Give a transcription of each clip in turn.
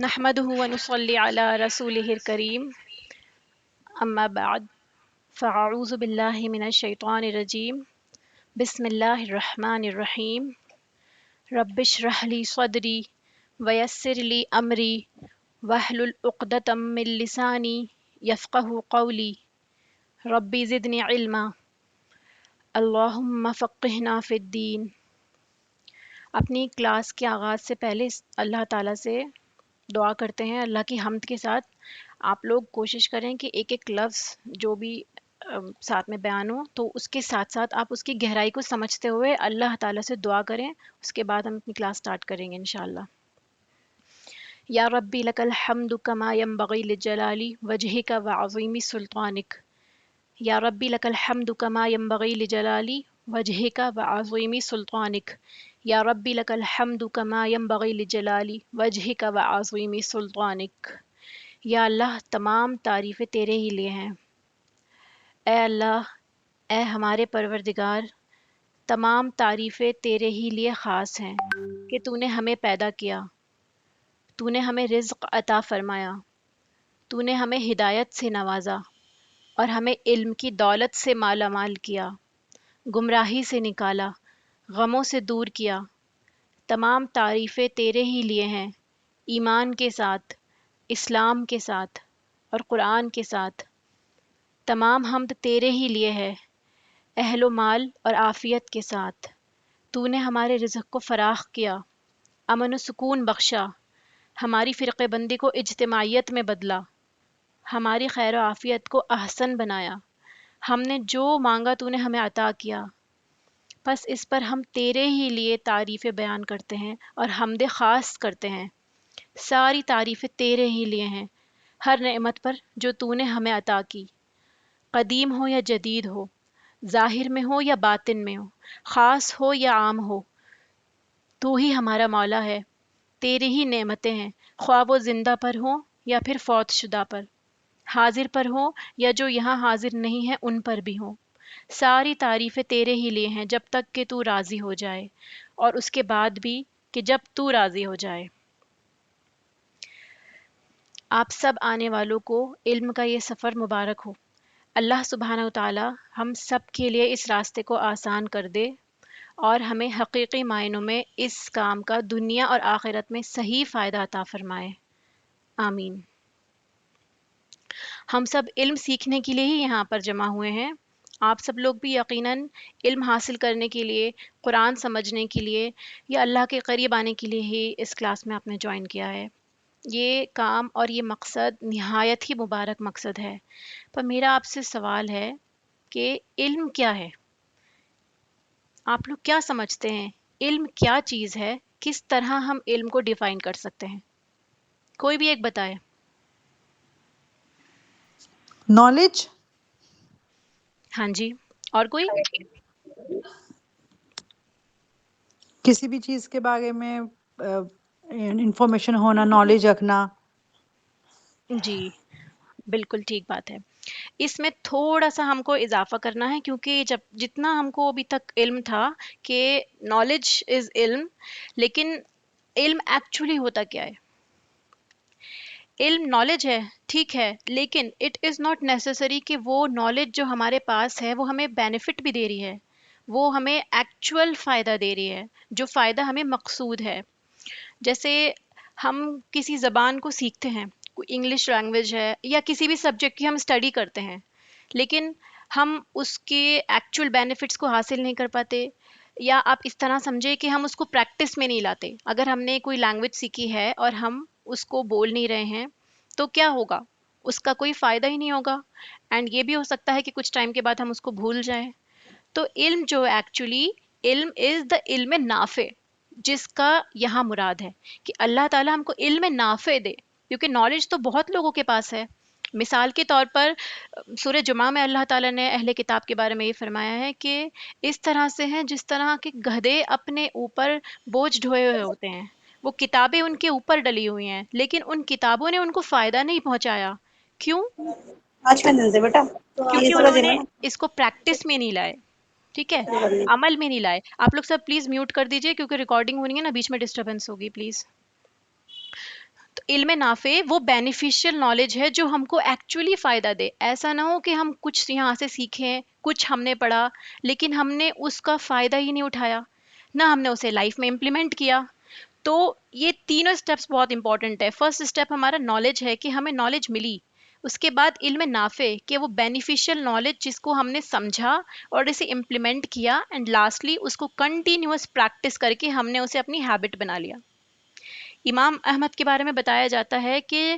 نحمده ونصلي على رسوله الكريم أما بعد فأعوذ بالله من الشيطان الرجيم بسم الله الرحمن الرحيم رب اشرح لي صدري ويسر لي أمري واحلل عقدة من لساني يفقه قولي ربي زدني علما اللهم فقهنا في الدين۔ اپنی کلاس کے آغاز سے پہلے اللہ تعالیٰ سے دعا کرتے ہیں، اللہ کی حمد کے ساتھ آپ لوگ کوشش کریں کہ ایک ایک لفظ جو بھی ساتھ میں بیان ہو تو اس کے ساتھ ساتھ آپ اس کی گہرائی کو سمجھتے ہوئے اللہ تعالیٰ سے دعا کریں، اس کے بعد ہم اپنی کلاس سٹارٹ کریں گے انشاءاللہ۔ یا ربی لک الحمد کما ینبغی لجلالی وجہک وعظیم سلطانک، یا ربی لک الحمد کما ینبغی لجلالی وجہک وعظیم سلطانک، یا ربی لک الحمد کما ینبغی لجلالی وجہک وعظیم سلطانک۔ یا اللہ تمام تعریفیں تیرے ہی لیے ہیں، اے اللہ، اے ہمارے پروردگار، تمام تعریفیں تیرے ہی لیے خاص ہیں کہ تو نے ہمیں پیدا کیا، تو نے ہمیں رزق عطا فرمایا، تو نے ہمیں ہدایت سے نوازا اور ہمیں علم کی دولت سے مالا مال کیا، گمراہی سے نکالا، غموں سے دور کیا۔ تمام تعریفیں تیرے ہی لیے ہیں، ایمان کے ساتھ، اسلام کے ساتھ اور قرآن کے ساتھ۔ تمام حمد تیرے ہی لیے ہے، اہل و مال اور عافیت کے ساتھ۔ تو نے ہمارے رزق کو فراخ کیا، امن و سکون بخشا، ہماری فرقے بندی کو اجتماعیت میں بدلا، ہماری خیر و عافیت کو احسن بنایا۔ ہم نے جو مانگا تو نے ہمیں عطا کیا، بس اس پر ہم تیرے ہی لیے تعریفیں بیان کرتے ہیں اور حمد خاص کرتے ہیں۔ ساری تعریفیں تیرے ہی لیے ہیں، ہر نعمت پر جو تو نے ہمیں عطا کی، قدیم ہو یا جدید ہو، ظاہر میں ہو یا باطن میں ہو، خاص ہو یا عام ہو، تو ہی ہمارا مولا ہے، تیری ہی نعمتیں ہیں، خواہ وہ زندہ پر ہوں یا پھر فوت شدہ پر، حاضر پر ہوں یا جو یہاں حاضر نہیں ہیں ان پر بھی ہوں۔ ساری تعریفیں تیرے ہی لیے ہیں جب تک کہ تو راضی ہو جائے، اور اس کے بعد بھی کہ جب تو راضی ہو جائے۔ آپ سب آنے والوں کو علم کا یہ سفر مبارک ہو۔ اللہ سبحانہ وتعالی ہم سب کے لیے اس راستے کو آسان کر دے اور ہمیں حقیقی معنوں میں اس کام کا دنیا اور آخرت میں صحیح فائدہ عطا فرمائے، آمین۔ ہم سب علم سیکھنے کے لیے ہی یہاں پر جمع ہوئے ہیں۔ آپ سب لوگ بھی یقیناً علم حاصل کرنے کے لیے، قرآن سمجھنے کے لیے یا اللہ کے قریب آنے کے لیے ہی اس کلاس میں آپ نے جوائن کیا ہے۔ یہ کام اور یہ مقصد نہایت ہی مبارک مقصد ہے، پر میرا آپ سے سوال ہے کہ علم کیا ہے؟ آپ لوگ کیا سمجھتے ہیں؟ علم کیا چیز ہے؟ کس طرح ہم علم کو ڈیفائن کر سکتے ہیں؟ کوئی بھی ایک بتائے۔ نالج، ہاں جی، اور کوئی؟ کسی بھی چیز کے بارے میں انفارمیشن ہونا، نالج رکھنا۔ جی بالکل ٹھیک بات ہے۔ اس میں تھوڑا سا ہم کو اضافہ کرنا ہے، کیونکہ جتنا ہم کو ابھی تک علم تھا کہ نالج از علم، لیکن علم ایکچولی ہوتا کیا ہے؟ علم نالج ہے، ٹھیک ہے، لیکن اٹ از ناٹ نیسسری کہ وہ نالج جو ہمارے پاس ہے وہ ہمیں بینیفٹ بھی دے رہی ہے، وہ ہمیں ایکچول فائدہ دے رہی ہے، جو فائدہ ہمیں مقصود ہے۔ جیسے ہم کسی زبان کو سیکھتے ہیں، کوئی انگلش لینگویج ہے یا کسی بھی سبجیکٹ کی ہم اسٹڈی کرتے ہیں، لیکن ہم اس کے ایکچول بینیفٹس کو حاصل نہیں کر پاتے، یا آپ اس طرح سمجھے کہ ہم اس کو پریکٹس میں نہیں لاتے۔ اگر ہم نے کوئی لینگویج سیکھی ہے اور ہم اس کو بول نہیں رہے ہیں تو کیا ہوگا؟ اس کا کوئی فائدہ ہی نہیں ہوگا، اینڈ یہ بھی ہو سکتا ہے کہ کچھ ٹائم کے بعد ہم اس کو بھول جائیں۔ تو علم جو ایکچولی، علم از دا علم نافع، جس کا یہاں مراد ہے کہ اللہ تعالیٰ ہم کو علم نافع دے، کیونکہ نالج تو بہت لوگوں کے پاس ہے۔ مثال کے طور پر سورہ جمعہ میں اللہ تعالیٰ نے اہل کتاب کے بارے میں یہ فرمایا ہے کہ اس طرح سے ہیں جس طرح کے گدھے اپنے اوپر بوجھ ڈھوئے ہوئے ہوتے ہیں، وہ کتابیں ان کے اوپر ڈلی ہوئی ہیں لیکن ان کتابوں نے ان کو فائدہ نہیں پہنچایا۔ کیوں؟ آج کا دن سے بیٹا کیونکہ اس انہوں بجے نے میں اس کو پریکٹس میں نہیں لائے، ٹھیک ہے، عمل میں نہیں لائے۔ آپ لوگ سب پلیز میوٹ کر دیجئے کیونکہ ریکارڈنگ ہونی ہے نا، بیچ میں ڈسٹربنس ہوگی پلیز۔ تو علم نافع وہ بینیفیشیل نالج ہے جو ہم کو ایکچولی فائدہ دے. ایسا نہ ہو کہ ہم کچھ یہاں سے سیکھیں, کچھ ہم نے پڑھا لیکن ہم نے اس کا فائدہ ہی نہیں اٹھایا, نہ ہم نے اسے لائف میں امپلیمنٹ کیا. تو یہ تینوں اسٹیپس بہت امپورٹنٹ ہے. فرسٹ اسٹیپ ہمارا نالج ہے کہ ہمیں نالج ملی. اس کے بعد علم نافع کہ وہ بینیفیشیل نالج جس کو ہم نے سمجھا اور اسے امپلیمنٹ کیا, اینڈ لاسٹلی اس کو کنٹینیوس پریکٹس کر کے ہم نے اسے اپنی ہیبٹ بنا لیا. امام احمد کے بارے میں بتایا جاتا ہے کہ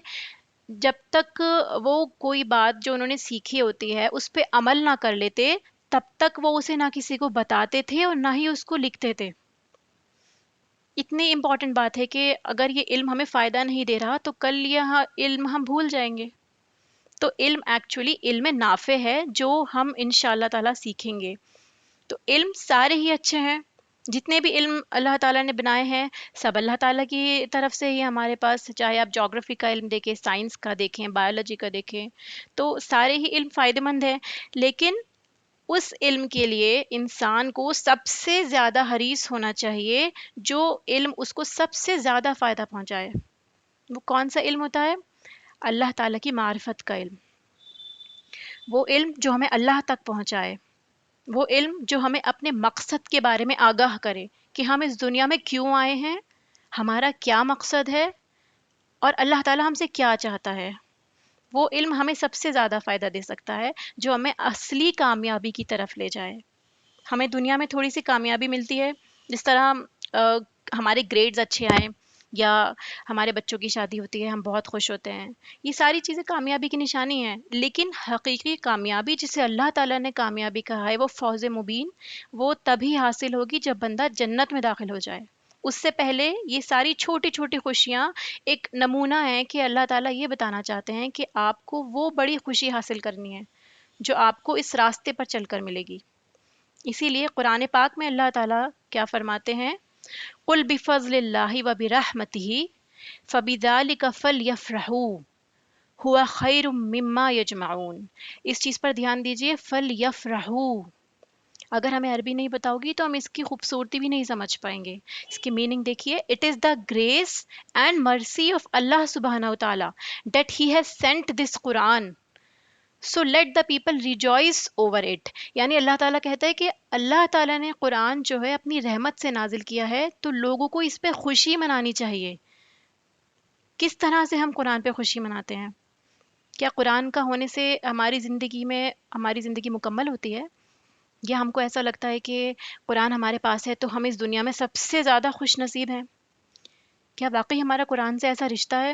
جب تک وہ کوئی بات جو انہوں نے سیکھی ہوتی ہے اس پہ عمل نہ کر لیتے, تب تک وہ اسے نہ کسی کو بتاتے تھے اور نہ ہی اس کو لکھتے تھے. اتنی امپورٹنٹ بات ہے کہ اگر یہ علم ہمیں فائدہ نہیں دے رہا تو کل یہ علم ہم بھول جائیں گے. تو علم ایکچولی علم نافع ہے جو ہم انشاءاللہ تعالیٰ سیکھیں گے. تو علم سارے ہی اچھے ہیں, جتنے بھی علم اللہ تعالیٰ نے بنائے ہیں سب اللہ تعالیٰ کی طرف سے ہی ہمارے پاس, چاہے آپ جغرافی کا علم دیکھیں, سائنس کا دیکھیں, بایولوجی کا دیکھیں, تو سارے ہی علم فائدہ مند ہیں. لیکن اس علم کے لیے انسان کو سب سے زیادہ حریص ہونا چاہیے جو علم اس کو سب سے زیادہ فائدہ پہنچائے. وہ کون سا علم ہوتا ہے؟ اللہ تعالیٰ کی معرفت کا علم, وہ علم جو ہمیں اللہ تک پہنچائے, وہ علم جو ہمیں اپنے مقصد کے بارے میں آگاہ کرے کہ ہم اس دنیا میں کیوں آئے ہیں, ہمارا کیا مقصد ہے, اور اللہ تعالیٰ ہم سے کیا چاہتا ہے. وہ علم ہمیں سب سے زیادہ فائدہ دے سکتا ہے جو ہمیں اصلی کامیابی کی طرف لے جائے. ہمیں دنیا میں تھوڑی سی کامیابی ملتی ہے, جس طرح ہمارے گریڈز اچھے آئیں یا ہمارے بچوں کی شادی ہوتی ہے, ہم بہت خوش ہوتے ہیں. یہ ساری چیزیں کامیابی کی نشانی ہیں, لیکن حقیقی کامیابی جسے اللہ تعالیٰ نے کامیابی کہا ہے, وہ فوز مبین, وہ تبھی حاصل ہوگی جب بندہ جنت میں داخل ہو جائے. اس سے پہلے یہ ساری چھوٹی چھوٹی خوشیاں ایک نمونہ ہیں کہ اللہ تعالیٰ یہ بتانا چاہتے ہیں کہ آپ کو وہ بڑی خوشی حاصل کرنی ہے جو آپ کو اس راستے پر چل کر ملے گی. اسی لیے قرآن پاک میں اللہ تعالیٰ کیا فرماتے ہیں؟ قل بفضل اللہ وبرحمتہ فبذلک فلیفرحوا ہوا خیر مما یجمعون. اس چیز پر دھیان دیجئے, فلیفرحوا. اگر ہمیں عربی نہیں بتاؤ گی تو ہم اس کی خوبصورتی بھی نہیں سمجھ پائیں گے. اس کی میننگ دیکھیے, it is the grace and mercy of Allah سبحانہ و تعالیٰ that he has sent this Quran, so let the people rejoice over it. یعنی اللہ تعالیٰ کہتا ہے کہ اللہ تعالیٰ نے قرآن جو ہے اپنی رحمت سے نازل کیا ہے, تو لوگوں کو اس پہ خوشی منانی چاہیے. کس طرح سے ہم قرآن پہ خوشی مناتے ہیں؟ کیا قرآن کا ہونے سے ہماری زندگی مکمل ہوتی ہے, یا ہم کو ایسا لگتا ہے کہ قرآن ہمارے پاس ہے تو ہم اس دنیا میں سب سے زیادہ خوش نصیب ہیں؟ کیا واقعی ہمارا قرآن سے ایسا رشتہ ہے؟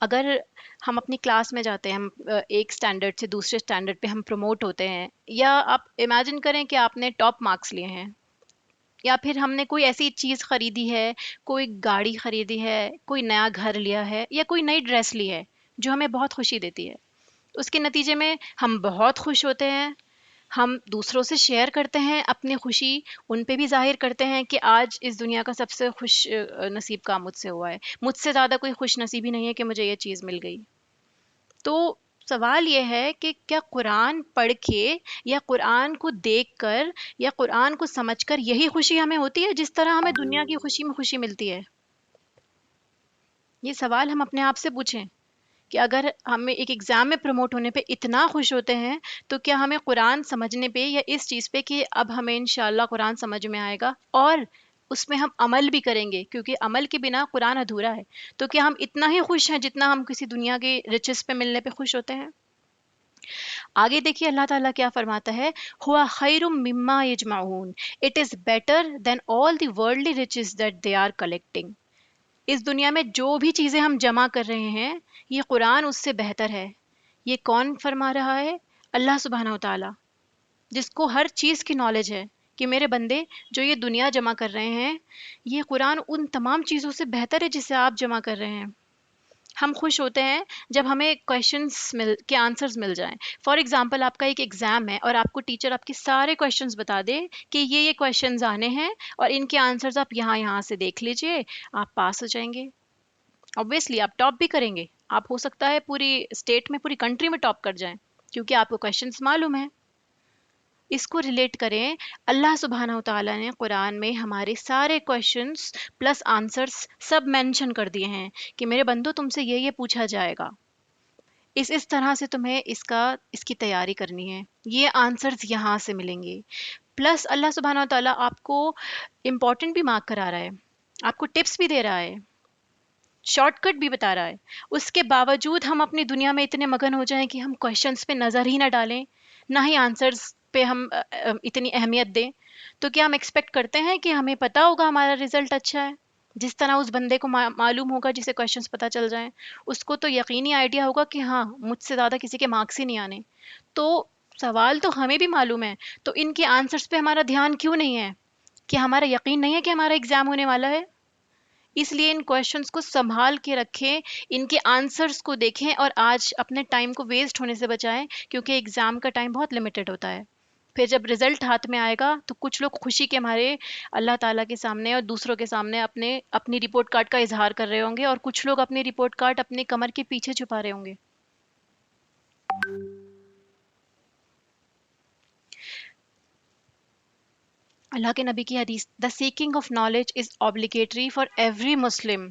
اگر ہم اپنی کلاس میں جاتے ہیں, ہم ایک سٹینڈرڈ سے دوسرے سٹینڈرڈ پہ ہم پروموٹ ہوتے ہیں, یا آپ امیجن کریں کہ آپ نے ٹاپ مارکس لیے ہیں, یا پھر ہم نے کوئی ایسی چیز خریدی ہے, کوئی گاڑی خریدی ہے, کوئی نیا گھر لیا ہے, یا کوئی نئی ڈریس لی ہے جو ہمیں بہت خوشی دیتی ہے. اس کے نتیجے میں ہم بہت خوش ہوتے ہیں, ہم دوسروں سے شیئر کرتے ہیں اپنی خوشی, ان پہ بھی ظاہر کرتے ہیں کہ آج اس دنیا کا سب سے خوش نصیب کام مجھ سے ہوا ہے, مجھ سے زیادہ کوئی خوش نصیبی نہیں ہے کہ مجھے یہ چیز مل گئی. تو سوال یہ ہے کہ کیا قرآن پڑھ کے یا قرآن کو دیکھ کر یا قرآن کو سمجھ کر یہی خوشی ہمیں ہوتی ہے جس طرح ہمیں دنیا کی خوشی میں خوشی ملتی ہے؟ یہ سوال ہم اپنے آپ سے پوچھیں کہ اگر ہمیں ایک ایگزام میں پروموٹ ہونے پہ اتنا خوش ہوتے ہیں, تو کیا ہمیں قرآن سمجھنے پہ یا اس چیز پہ کہ اب ہمیں انشاءاللہ قرآن سمجھ میں آئے گا اور اس میں ہم عمل بھی کریں گے, کیونکہ عمل کے بنا قرآن ادھورا ہے, تو کیا ہم اتنا ہی خوش ہیں جتنا ہم کسی دنیا کے رچز پہ ملنے پہ خوش ہوتے ہیں؟ آگے دیکھیے اللہ تعالیٰ کیا فرماتا ہے, ہوا خیر مما یجمعون, it is better than all the worldly riches that they are collecting. اس دنیا میں جو بھی چیزیں ہم جمع کر رہے ہیں, یہ قرآن اس سے بہتر ہے. یہ کون فرما رہا ہے؟ اللہ سبحانہ و تعالیٰ, جس کو ہر چیز کی نالج ہے کہ میرے بندے جو یہ دنیا جمع کر رہے ہیں, یہ قرآن ان تمام چیزوں سے بہتر ہے جسے آپ جمع کر رہے ہیں. ہم خوش ہوتے ہیں جب ہمیں کویشچنس کے آنسرز مل جائیں. فار ایگزامپل, آپ کا ایک ایگزام ہے اور آپ کو ٹیچر آپ کے سارے کویشچنس بتا دے کہ یہ کویشچنز آنے ہیں اور ان کے آنسرز آپ یہاں سے دیکھ لیجئے, آپ پاس ہو جائیں گے. obviously آپ ٹاپ بھی کریں گے, آپ ہو سکتا ہے پوری اسٹیٹ میں, پوری کنٹری میں ٹاپ کر جائیں, کیونکہ آپ کو کویشچنس معلوم ہیں. اس کو ریلیٹ کریں. اللہ سبحانہ وتعالیٰ نے قرآن میں ہمارے سارے کویشچنس پلس آنسرس سب مینشن کر دیے ہیں کہ میرے بندو تم سے یہ پوچھا جائے گا, اس طرح سے تمہیں اس کی تیاری کرنی ہے, یہ آنسرز یہاں سے ملیں گے. پلس اللہ سبحانہ وتعالیٰ آپ کو امپورٹنٹ بھی مارک کرا رہا ہے, آپ کو ٹپس بھی دے رہا ہے, شارٹ کٹ بھی بتا رہا ہے. اس کے باوجود ہم اپنی دنیا میں اتنے مگن ہو جائیں کہ ہم کویشچنس پہ نظر ہی نہ ڈالیں, نہ ہی آنسرز پہ ہم اتنی اہمیت دیں. تو کیا ہم ایکسپیکٹ کرتے ہیں کہ ہمیں پتہ ہوگا ہمارا رزلٹ اچھا ہے؟ جس طرح اس بندے کو معلوم ہوگا جسے کویشچنس پتہ چل جائیں, اس کو تو یقینی آئیڈیا ہوگا کہ ہاں مجھ سے زیادہ کسی کے مارکس ہی نہیں آنے. تو سوال تو ہمیں بھی معلوم ہے, تو ان کے آنسرز پہ ہمارا دھیان کیوں نہیں ہے؟ کہ ہمارا یقین نہیں ہے کہ ہمارا ایگزام ہونے والا ہے؟ اس لیے ان کویشچنس کو سنبھال کے رکھیں, ان کے آنسرز کو دیکھیں اور آج اپنے ٹائم کو ویسٹ ہونے سے بچائیں, کیونکہ ایگزام کا ٹائم بہت لمیٹڈ ہوتا ہے. پھر جب رزلٹ ہاتھ میں آئے گا تو کچھ لوگ خوشی کے مارے اللہ تعالیٰ کے سامنے اور دوسروں کے سامنے اپنی رپورٹ کارڈ کا اظہار کر رہے ہوں گے, اور کچھ لوگ اپنی رپورٹ کارڈ اپنے کمر کے پیچھے چھپا رہے ہوں گے. اللہ کے نبی کی حدیث, the seeking of knowledge is obligatory for every Muslim.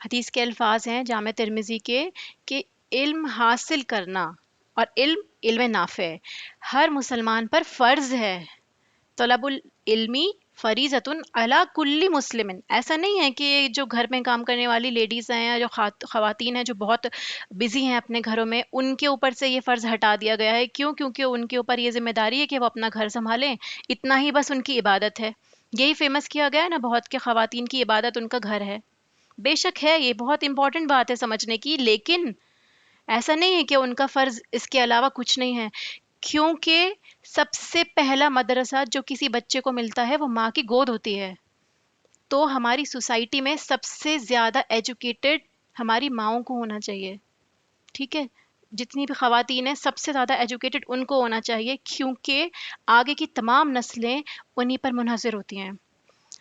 حدیث کے الفاظ ہیں جامع ترمذی کے کہ علم حاصل کرنا اور علم نافع ہر مسلمان پر فرض ہے. طلب العلمی فریضۃ علی کل مسلم. ایسا نہیں ہے کہ جو گھر میں کام کرنے والی لیڈیز ہیں یا جو خواتین ہیں جو بہت بزی ہیں اپنے گھروں میں, ان کے اوپر سے یہ فرض ہٹا دیا گیا ہے. کیوں؟ کیونکہ ان کے اوپر یہ ذمہ داری ہے کہ وہ اپنا گھر سنبھالیں, اتنا ہی بس ان کی عبادت ہے. یہی فیمس کیا گیا ہے نا بہت, کہ خواتین کی عبادت ان کا گھر ہے. بے شک ہے, یہ بہت امپورٹنٹ بات ہے سمجھنے کی, لیکن ایسا نہیں ہے کہ ان کا فرض اس کے علاوہ کچھ نہیں ہے. کیونکہ سب سے پہلا مدرسہ جو کسی بچے کو ملتا ہے وہ ماں کی گود ہوتی ہے. تو ہماری سوسائٹی میں سب سے زیادہ ایجوکیٹڈ ہماری ماؤں کو ہونا چاہیے. ٹھیک ہے, جتنی بھی خواتین ہیں سب سے زیادہ ایجوکیٹڈ ان کو ہونا چاہیے, کیونکہ آگے کی تمام نسلیں انہی پر منحصر ہوتی ہیں.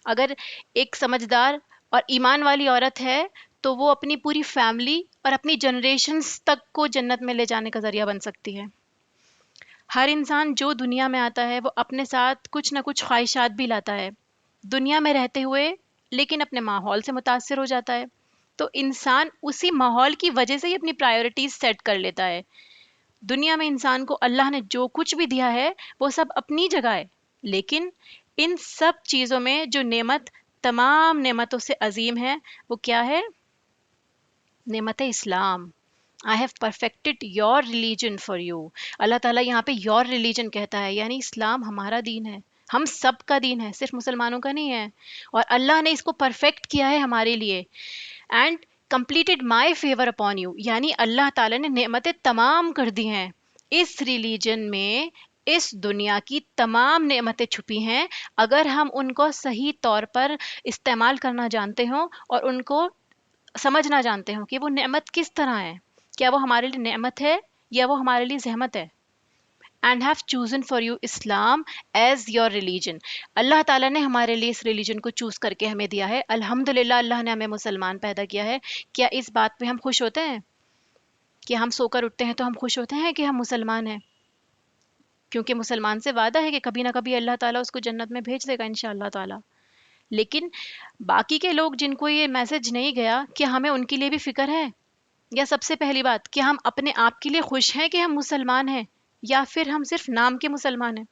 اگر ایک سمجھدار اور ایمان والی عورت ہے تو وہ اپنی پوری فیملی اور اپنی جنریشنز تک کو جنت میں لے جانے کا ذریعہ بن سکتی ہے. ہر انسان جو دنیا میں آتا ہے وہ اپنے ساتھ کچھ نہ کچھ خواہشات بھی لاتا ہے دنیا میں رہتے ہوئے, لیکن اپنے ماحول سے متاثر ہو جاتا ہے. تو انسان اسی ماحول کی وجہ سے ہی اپنی پرائیورٹیز سیٹ کر لیتا ہے. دنیا میں انسان کو اللہ نے جو کچھ بھی دیا ہے وہ سب اپنی جگہ ہے, لیکن ان سب چیزوں میں جو نعمت تمام نعمتوں سے عظیم ہے وہ کیا ہے؟ نعمت اسلام. I have perfected your religion for you. اللہ تعالیٰ یہاں پہ your religion کہتا ہے, یعنی اسلام ہمارا دین ہے, ہم سب کا دین ہے, صرف مسلمانوں کا نہیں ہے. اور اللہ نے اس کو پرفیکٹ کیا ہے ہمارے لیے. And completed my favor upon you, یعنی اللہ تعالیٰ نے نعمتیں تمام کر دی ہیں. اس ریلیجن میں اس دنیا کی تمام نعمتیں چھپی ہیں, اگر ہم ان کو صحیح طور پر استعمال کرنا جانتے ہوں اور ان کو سمجھنا جانتے ہوں کہ وہ نعمت کس طرح ہے. کیا وہ ہمارے لیے نعمت ہے یا وہ ہمارے لیے زحمت ہے؟ And have chosen for you Islam as your religion. Allah تعالیٰ نے ہمارے لیے اس ریلیجن کو چوز کر کے ہمیں دیا ہے. الحمدللہ اللہ نے ہمیں مسلمان پیدا کیا ہے. کیا اس بات پہ ہم خوش ہوتے ہیں کہ ہم سو کر اٹھتے ہیں تو ہم خوش ہوتے ہیں کہ ہم مسلمان ہیں؟ کیونکہ مسلمان سے وعدہ ہے کہ کبھی نہ کبھی اللہ تعالیٰ اس کو جنت میں بھیج دے گا انشاءاللہ تعالیٰ. لیکن باقی کے لوگ جن کو یہ میسج نہیں گیا, کہ ہمیں ان کے لیے بھی فکر ہے؟ یا سب سے پہلی بات کہ ہم اپنے آپ کے لیے خوش ہیں کہ ہم مسلمان ہیں, یا پھر ہم صرف نام کے مسلمان ہیں؟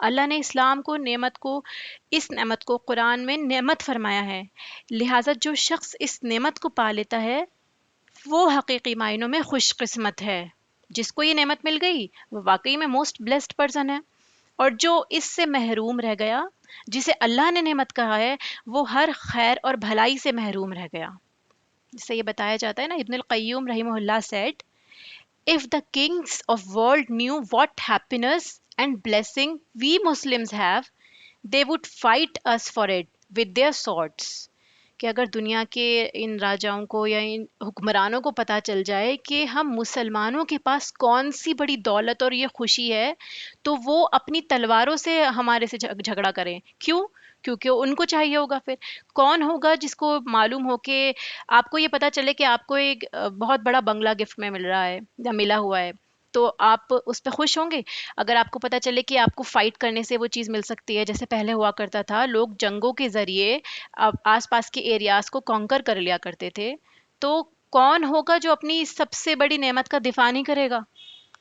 اللہ نے اسلام کو اس نعمت کو قرآن میں نعمت فرمایا ہے, لہٰذا جو شخص اس نعمت کو پا لیتا ہے وہ حقیقی معنوں میں خوش قسمت ہے. جس کو یہ نعمت مل گئی وہ واقعی میں موسٹ بلیسڈ پرسن ہے. اور جو اس سے محروم رہ گیا, جسے اللہ نے نعمت کہا ہے, وہ ہر خیر اور بھلائی سے محروم رہ گیا. جس سے یہ بتایا جاتا ہے نا, ابن القیم رحمہ اللہ said, if the kings of world knew what happiness and blessing we Muslims have, they would fight us for it with their swords. کہ اگر دنیا کے ان راجاؤں کو یا ان حکمرانوں کو پتہ چل جائے کہ ہم مسلمانوں کے پاس کون سی بڑی دولت اور یہ خوشی ہے, تو وہ اپنی تلواروں سے ہمارے سے جھگڑا کریں. کیوں؟ کیونکہ ان کو چاہیے ہوگا. پھر کون ہوگا جس کو معلوم ہو کہ آپ کو یہ پتہ چلے کہ آپ کو ایک بہت بڑا بنگلہ گفٹ میں مل رہا ہے یا ملا ہوا ہے, تو آپ اس پہ خوش ہوں گے؟ اگر آپ کو پتہ چلے کہ آپ کو فائٹ کرنے سے وہ چیز مل سکتی ہے، جیسے پہلے ہوا کرتا تھا، لوگ جنگوں کے ذریعے آس پاس کے ایریاز کو کانکر کر لیا کرتے تھے، تو کون ہوگا جو اپنی سب سے بڑی نعمت کا دفاع نہیں کرے گا؟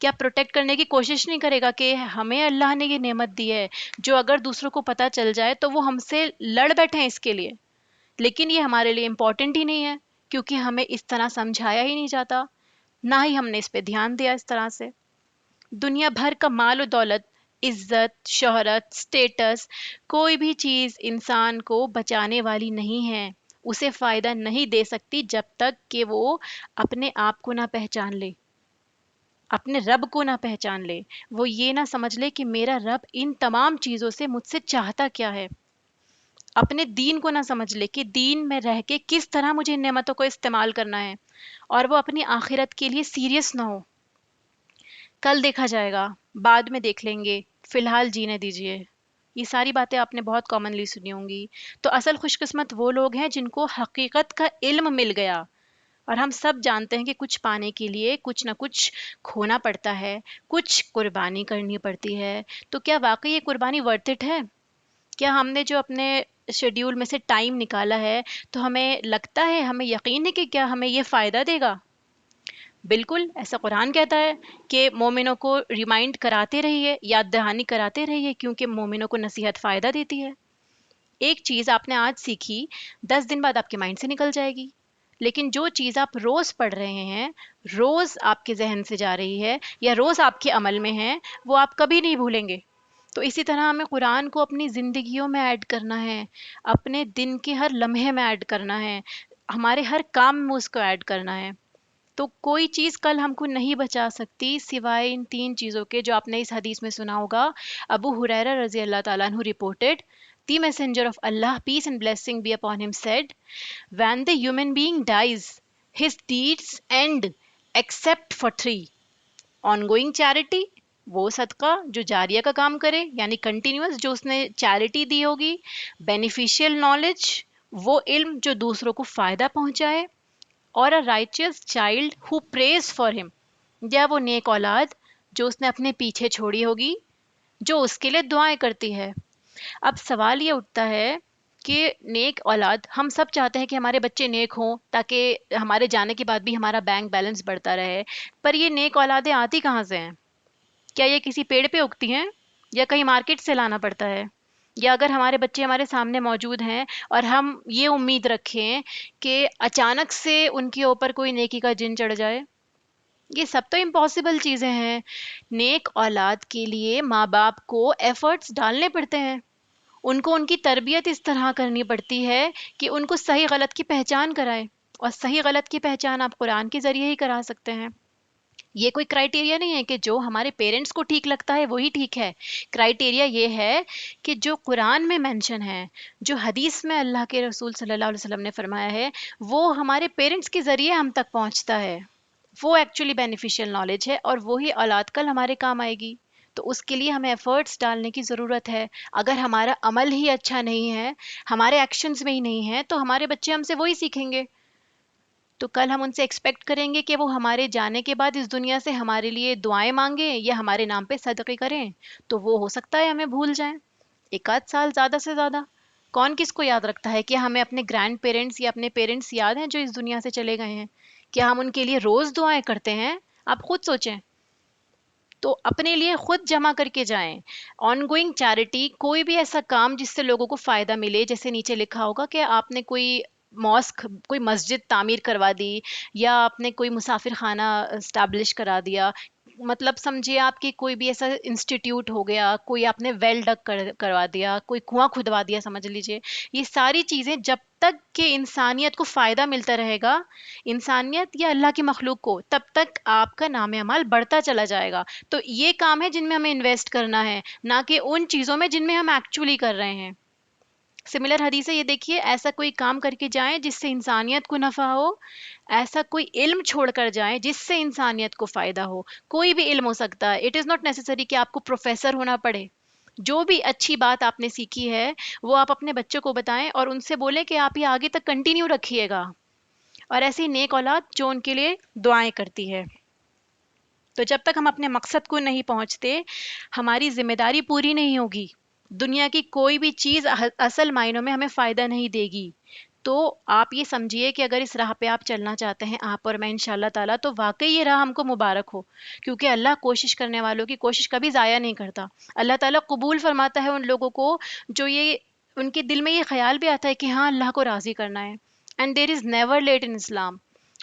کیا پروٹیکٹ کرنے کی کوشش نہیں کرے گا کہ ہمیں اللہ نے یہ نعمت دی ہے جو اگر دوسروں کو پتہ چل جائے تو وہ ہم سے لڑ بیٹھیں اس کے لیے؟ لیکن یہ ہمارے لیے امپورٹنٹ ہی نہیں ہے، کیونکہ ہمیں اس طرح سمجھایا ہی نہیں جاتا، نہ ہی ہم نے اس پہ دھیان دیا اس طرح سے۔ دنیا بھر کا مال و دولت، عزت، شہرت، سٹیٹس، کوئی بھی چیز انسان کو بچانے والی نہیں ہے، اسے فائدہ نہیں دے سکتی جب تک کہ وہ اپنے آپ کو نہ پہچان لے، اپنے رب کو نہ پہچان لے، وہ یہ نہ سمجھ لے کہ میرا رب ان تمام چیزوں سے مجھ سے چاہتا کیا ہے، اپنے دین کو نہ سمجھ لے کہ دین میں رہ کے کس طرح مجھے ان نعمتوں کو استعمال کرنا ہے، اور وہ اپنی آخرت کے لیے سیریس نہ ہو۔ کل دیکھا جائے گا، بعد میں دیکھ لیں گے، فی الحال جینے دیجیے، یہ ساری باتیں آپ نے بہت کامنلی سنی ہوں گی۔ تو اصل خوش قسمت وہ لوگ ہیں جن کو حقیقت کا علم مل گیا، اور ہم سب جانتے ہیں کہ کچھ پانے کے لیے کچھ نہ کچھ کھونا پڑتا ہے، کچھ قربانی کرنی پڑتی ہے، تو کیا واقعی یہ قربانی ورتھ اٹ ہے؟ کیا ہم نے جو اپنے شیڈیول میں سے ٹائم نکالا ہے، تو ہمیں لگتا ہے، ہمیں یقین ہے کہ کیا ہمیں یہ فائدہ دے گا؟ بالکل ایسا قرآن کہتا ہے کہ مومنوں کو ریمائنڈ کراتے رہیے، یاد دہانی کراتے رہیے، کیونکہ مومنوں کو نصیحت فائدہ دیتی ہے۔ ایک چیز آپ نے آج سیکھی، 10 دن بعد آپ کے مائنڈ سے نکل جائے گی، لیکن جو چیز آپ روز پڑھ رہے ہیں، روز آپ کے ذہن سے جا رہی ہے، یا روز آپ کے عمل میں ہے، وہ آپ کبھی نہیں بھولیں گے۔ تو اسی طرح ہمیں قرآن کو اپنی زندگیوں میں ایڈ کرنا ہے، اپنے دن کے ہر لمحے میں ایڈ کرنا ہے، ہمارے ہر کام میں اس کو ایڈ کرنا ہے۔ تو کوئی چیز کل ہم کو نہیں بچا سکتی سوائے ان 3 چیزوں کے، جو آپ نے اس حدیث میں سنا ہوگا۔ ابو ہریرہ رضی اللہ تعالیٰ عنہ reported, the messenger of Allah, peace and blessing be upon him, said, when the human being dies, his deeds end except for 3: on going charity, وہ صدقہ جو جاریہ کا کام کرے، یعنی کنٹینیوس جو اس نے چیریٹی دی ہوگی، بینیفیشیل نالج، وہ علم جو دوسروں کو فائدہ پہنچائے، اور اے رائچیس چائلڈ ہو پریز فار ہم، یا وہ نیک اولاد جو اس نے اپنے پیچھے چھوڑی ہوگی، جو اس کے لیے دعائیں کرتی ہے۔ اب سوال یہ اٹھتا ہے کہ نیک اولاد، ہم سب چاہتے ہیں کہ ہمارے بچے نیک ہوں تاکہ ہمارے جانے کے بعد بھی ہمارا بینک بیلنس بڑھتا رہے، پر یہ نیک اولادیں آتی کہاں سے ہیں؟ کیا یہ کسی پیڑ پہ اگتی ہیں، یا کہیں مارکیٹ سے لانا پڑتا ہے؟ یا اگر ہمارے بچے ہمارے سامنے موجود ہیں اور ہم یہ امید رکھیں کہ اچانک سے ان کے اوپر کوئی نیکی کا جن چڑھ جائے؟ یہ سب تو امپاسبل چیزیں ہیں۔ نیک اولاد کے لیے ماں باپ کو ایفرٹس ڈالنے پڑتے ہیں، ان کو ان کی تربیت اس طرح کرنی پڑتی ہے کہ ان کو صحیح غلط کی پہچان کرائیں، اور صحیح غلط کی پہچان آپ قرآن کے ذریعے ہی کرا سکتے ہیں۔ یہ کوئی کرائٹیریا نہیں ہے کہ جو ہمارے پیرنٹس کو ٹھیک لگتا ہے وہی ٹھیک ہے۔ کرائٹیریا یہ ہے کہ جو قرآن میں مینشن ہے، جو حدیث میں اللہ کے رسول صلی اللہ علیہ وسلم نے فرمایا ہے، وہ ہمارے پیرنٹس کے ذریعے ہم تک پہنچتا ہے، وہ ایکچولی بینیفیشیل نالج ہے، اور وہی اولاد کل ہمارے کام آئے گی۔ تو اس کے لیے ہمیں ایفرٹس ڈالنے کی ضرورت ہے۔ اگر ہمارا عمل ہی اچھا نہیں ہے، ہمارے ایکشنز میں ہی نہیں ہے، تو ہمارے بچے ہم سے وہی سیکھیں گے۔ تو کل ہم ان سے ایکسپیکٹ کریں گے کہ وہ ہمارے جانے کے بعد اس دنیا سے ہمارے لیے دعائیں مانگیں یا ہمارے نام پہ صدقے کریں، تو وہ ہو سکتا ہے ہمیں بھول جائیں 1 آدھ سال زیادہ سے زیادہ۔ کون کس کو یاد رکھتا ہے؟ کیا ہمیں اپنے گرینڈ پیرنٹس یا اپنے پیرنٹس یاد ہیں جو اس دنیا سے چلے گئے ہیں؟ کیا ہم ان کے لیے روز دعائیں کرتے ہیں؟ آپ خود سوچیں۔ تو اپنے لیے خود جمع کر کے جائیں۔ آن گوئنگ چیریٹی، کوئی بھی ایسا کام جس سے لوگوں کو فائدہ ملے، جیسے نیچے لکھا ہوگا کہ آپ نے کوئی ماسک، کوئی مسجد تعمیر کروا دی، یا آپ نے کوئی مسافر خانہ اسٹیبلش کرا دیا، مطلب سمجھیے آپ کی کوئی بھی ایسا انسٹیٹیوٹ ہو گیا، کوئی آپ نے ویل ڈگ کروا دیا، کوئی کنواں کھدوا دیا، سمجھ لیجئے۔ یہ ساری چیزیں جب تک کہ انسانیت کو فائدہ ملتا رہے گا، انسانیت یا اللہ کی مخلوق کو، تب تک آپ کا نام اعمال بڑھتا چلا جائے گا۔ تو یہ کام ہے جن میں ہمیں انویسٹ کرنا ہے، نہ کہ ان چیزوں میں جن میں ہم ایکچولی کر رہے ہیں۔ سملر حدیث ہے، یہ دیکھیے، ایسا کوئی کام کر کے جائیں جس سے انسانیت کو نفع ہو، ایسا کوئی علم چھوڑ کر جائیں جس سے انسانیت کو فائدہ ہو۔ کوئی بھی علم ہو سکتا ہے، اٹ از ناٹ نیسیسری کہ آپ کو پروفیسر ہونا پڑے۔ جو بھی اچھی بات آپ نے سیکھی ہے وہ آپ اپنے بچوں کو بتائیں، اور ان سے بولیں کہ آپ یہ آگے تک کنٹینیو رکھیے گا، اور ایسی نیک اولاد جو ان کے لیے دعائیں کرتی ہے۔ تو جب تک ہم اپنے مقصد کو نہیں پہنچتے ہماری ذمہ داری پوری نہیں ہوگی. دنیا کی کوئی بھی چیز اصل معنوں میں ہمیں فائدہ نہیں دے گی. تو آپ یہ سمجھیے کہ اگر اس راہ پہ آپ چلنا چاہتے ہیں آپ اور میں انشاءاللہ تعالیٰ تو واقعی یہ راہ ہم کو مبارک ہو، کیونکہ اللہ کوشش کرنے والوں کی کوشش کبھی ضائع نہیں کرتا. اللہ تعالیٰ قبول فرماتا ہے ان لوگوں کو جو یہ ان کے دل میں یہ خیال بھی آتا ہے کہ ہاں اللہ کو راضی کرنا ہے. And there is never late in Islam.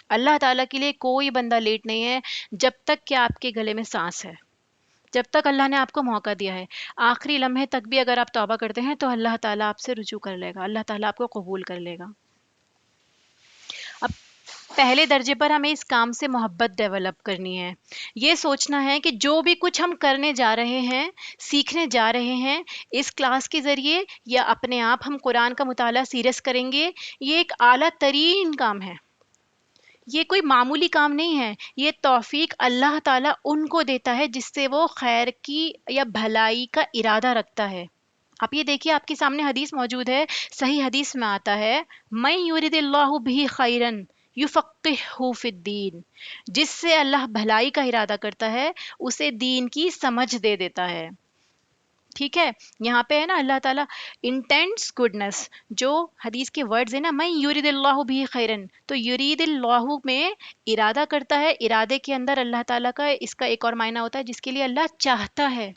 Allah تعالیٰ کے لیے کوئی بندہ لیٹ نہیں ہے جب تک کہ آپ کے گلے میں سانس ہے، جب تک اللہ نے آپ کو موقع دیا ہے. آخری لمحے تک بھی اگر آپ توبہ کرتے ہیں تو اللہ تعالیٰ آپ سے رجوع کر لے گا، اللہ تعالیٰ آپ کو قبول کر لے گا. اب پہلے درجے پر ہمیں اس کام سے محبت ڈیولپ کرنی ہے. یہ سوچنا ہے کہ جو بھی کچھ ہم کرنے جا رہے ہیں، سیکھنے جا رہے ہیں، اس کلاس کے ذریعے یا اپنے آپ ہم قرآن کا مطالعہ سیریس کریں گے، یہ ایک اعلیٰ ترین کام ہے. یہ کوئی معمولی کام نہیں ہے. یہ توفیق اللہ تعالیٰ ان کو دیتا ہے جس سے وہ خیر کی یا بھلائی کا ارادہ رکھتا ہے. آپ یہ دیکھیے، آپ کے سامنے حدیث موجود ہے، صحیح حدیث میں آتا ہے مَن یُرِدِ اللَّهُ بِهِ خَيْرًا یفقہہ فی الدین. جس سے اللہ بھلائی کا ارادہ کرتا ہے اسے دین کی سمجھ دے دیتا ہے. ٹھیک ہے، یہاں پہ ہے نا اللہ تعالیٰ انٹینٹس گڈنس، جو حدیث کے ورڈز ہیں نا میں یرید اللہ بھی خیرن، تو یرید اللہ میں ارادہ کرتا ہے. ارادے کے اندر اللہ تعالیٰ کا اس کا ایک اور معنی ہوتا ہے جس کے لیے اللہ چاہتا ہے.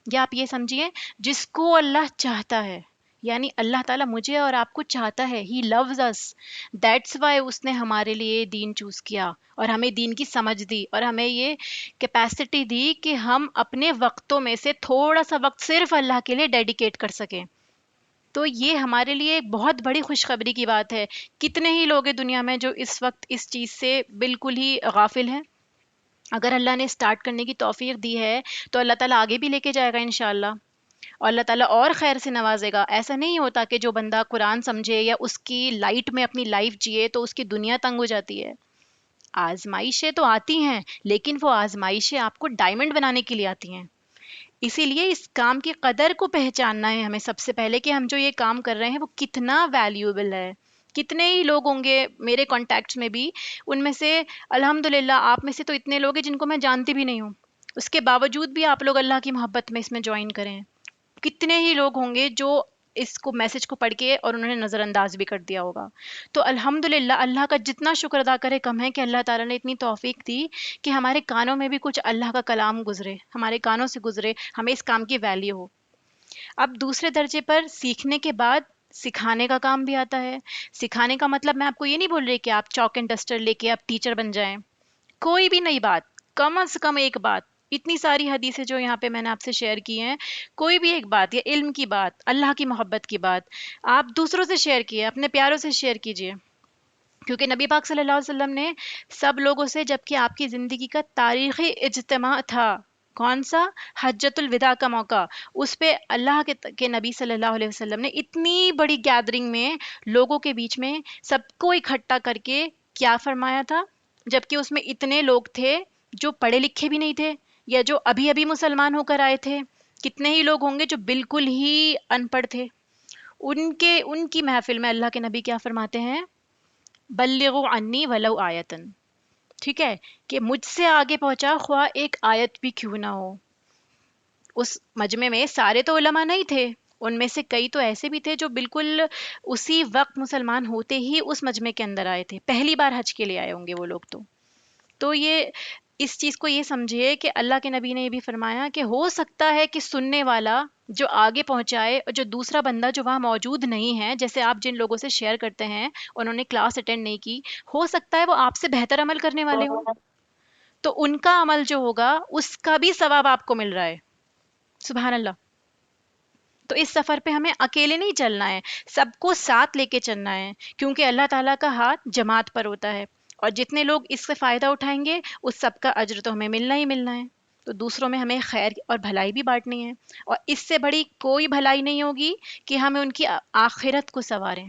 یا آپ یہ سمجھیے جس کو اللہ چاہتا ہے، یعنی اللہ تعالیٰ مجھے اور آپ کو چاہتا ہے. ہی لوز اس، دیٹس وائی اس نے ہمارے لیے دین چوز کیا اور ہمیں دین کی سمجھ دی اور ہمیں یہ کیپیسٹی دی کہ ہم اپنے وقتوں میں سے تھوڑا سا وقت صرف اللہ کے لیے ڈیڈیکیٹ کر سکیں. تو یہ ہمارے لیے ایک بہت بڑی خوشخبری کی بات ہے. کتنے ہی لوگ ہیں دنیا میں جو اس وقت اس چیز سے بالکل ہی غافل ہیں. اگر اللہ نے اسٹارٹ کرنے کی توفیق دی ہے تو اللہ تعالیٰ آگے بھی لے کے جائے گا انشاءاللہ، اور اللہ تعالیٰ اور خیر سے نوازے گا. ایسا نہیں ہوتا کہ جو بندہ قرآن سمجھے یا اس کی لائٹ میں اپنی لائف جیے تو اس کی دنیا تنگ ہو جاتی ہے. آزمائشیں تو آتی ہیں لیکن وہ آزمائشیں آپ کو ڈائمنڈ بنانے کے لیے آتی ہیں. اسی لیے اس کام کی قدر کو پہچاننا ہے ہمیں سب سے پہلے کہ ہم جو یہ کام کر رہے ہیں وہ کتنا ویلیوبل ہے. کتنے ہی لوگ ہوں گے میرے کانٹیکٹس میں بھی، ان میں سے الحمدللہ آپ میں سے تو اتنے لوگ ہیں جن کو میں جانتی بھی نہیں ہوں، اس کے باوجود بھی آپ لوگ اللہ کی محبت میں اس میں جوائن کریں. کتنے ہی لوگ ہوں گے جو اس کو میسج کو پڑھ کے اور انہوں نے نظر انداز بھی کر دیا ہوگا. تو الحمدللہ اللہ کا جتنا شکر ادا کرے کم ہے کہ اللہ تعالیٰ نے اتنی توفیق دی کہ ہمارے کانوں میں بھی کچھ اللہ کا کلام گزرے، ہمارے کانوں سے گزرے، ہمیں اس کام کی ویلیو ہو. اب دوسرے درجے پر سیکھنے کے بعد سکھانے کا کام بھی آتا ہے. سکھانے کا مطلب میں آپ کو یہ نہیں بول رہی کہ آپ چاک اینڈ ڈسٹر لے کے آپ ٹیچر بن جائیں. کوئی بھی نئی بات، کم از کم ایک بات، اتنی ساری حدیثیں جو یہاں پہ میں نے آپ سے شیئر کی ہیں، کوئی بھی ایک بات یا علم کی بات، اللہ کی محبت کی بات آپ دوسروں سے شیئر کیے، اپنے پیاروں سے شیئر کیجیے. کیونکہ نبی پاک صلی اللہ علیہ وسلم نے سب لوگوں سے، جبکہ آپ کی زندگی کا تاریخی اجتماع تھا، کون سا؟ حجۃ الوداع کا موقع، اس پہ اللہ کے نبی صلی اللہ علیہ وسلم نے اتنی بڑی گیدرنگ میں لوگوں کے بیچ میں سب کو اکٹھا کر کے کیا فرمایا تھا؟ جبکہ اس میں اتنے لوگ تھے جو پڑھے لکھے بھی نہیں تھے یا جو ابھی ابھی مسلمان ہو کر آئے تھے. کتنے ہی لوگ ہوں گے جو بالکل ہی ان پڑھ تھے. ان کی محفل میں اللہ کے نبی کیا فرماتے ہیں؟ بلغوا عنی ولو آیتن. ٹھیک ہے، کہ مجھ سے آگے پہنچا خواہ ایک آیت بھی کیوں نہ ہو. اس مجمع میں سارے تو علماء نہیں تھے، ان میں سے کئی تو ایسے بھی تھے جو بالکل اسی وقت مسلمان ہوتے ہی اس مجمع کے اندر آئے تھے، پہلی بار حج کے لیے آئے ہوں گے وہ لوگ. تو یہ اس چیز کو یہ سمجھیے کہ اللہ کے نبی نے یہ بھی فرمایا کہ ہو سکتا ہے کہ سننے والا جو آگے پہنچائے اور جو دوسرا بندہ جو وہاں موجود نہیں ہے، جیسے آپ جن لوگوں سے شیئر کرتے ہیں انہوں نے کلاس اٹینڈ نہیں کی، ہو سکتا ہے وہ آپ سے بہتر عمل کرنے والے ہوں، تو ان کا عمل جو ہوگا اس کا بھی ثواب آپ کو مل رہا ہے. سبحان اللہ. تو اس سفر پہ ہمیں اکیلے نہیں چلنا ہے، سب کو ساتھ لے کے چلنا ہے، کیونکہ اللہ تعالیٰ کا ہاتھ جماعت پر ہوتا ہے، اور جتنے لوگ اس سے فائدہ اٹھائیں گے اس سب کا اجر تو ہمیں ملنا ہی ملنا ہے. تو دوسروں میں ہمیں خیر اور بھلائی بھی بانٹنی ہے، اور اس سے بڑی کوئی بھلائی نہیں ہوگی کہ ہمیں ان کی آخرت کو سنواریں.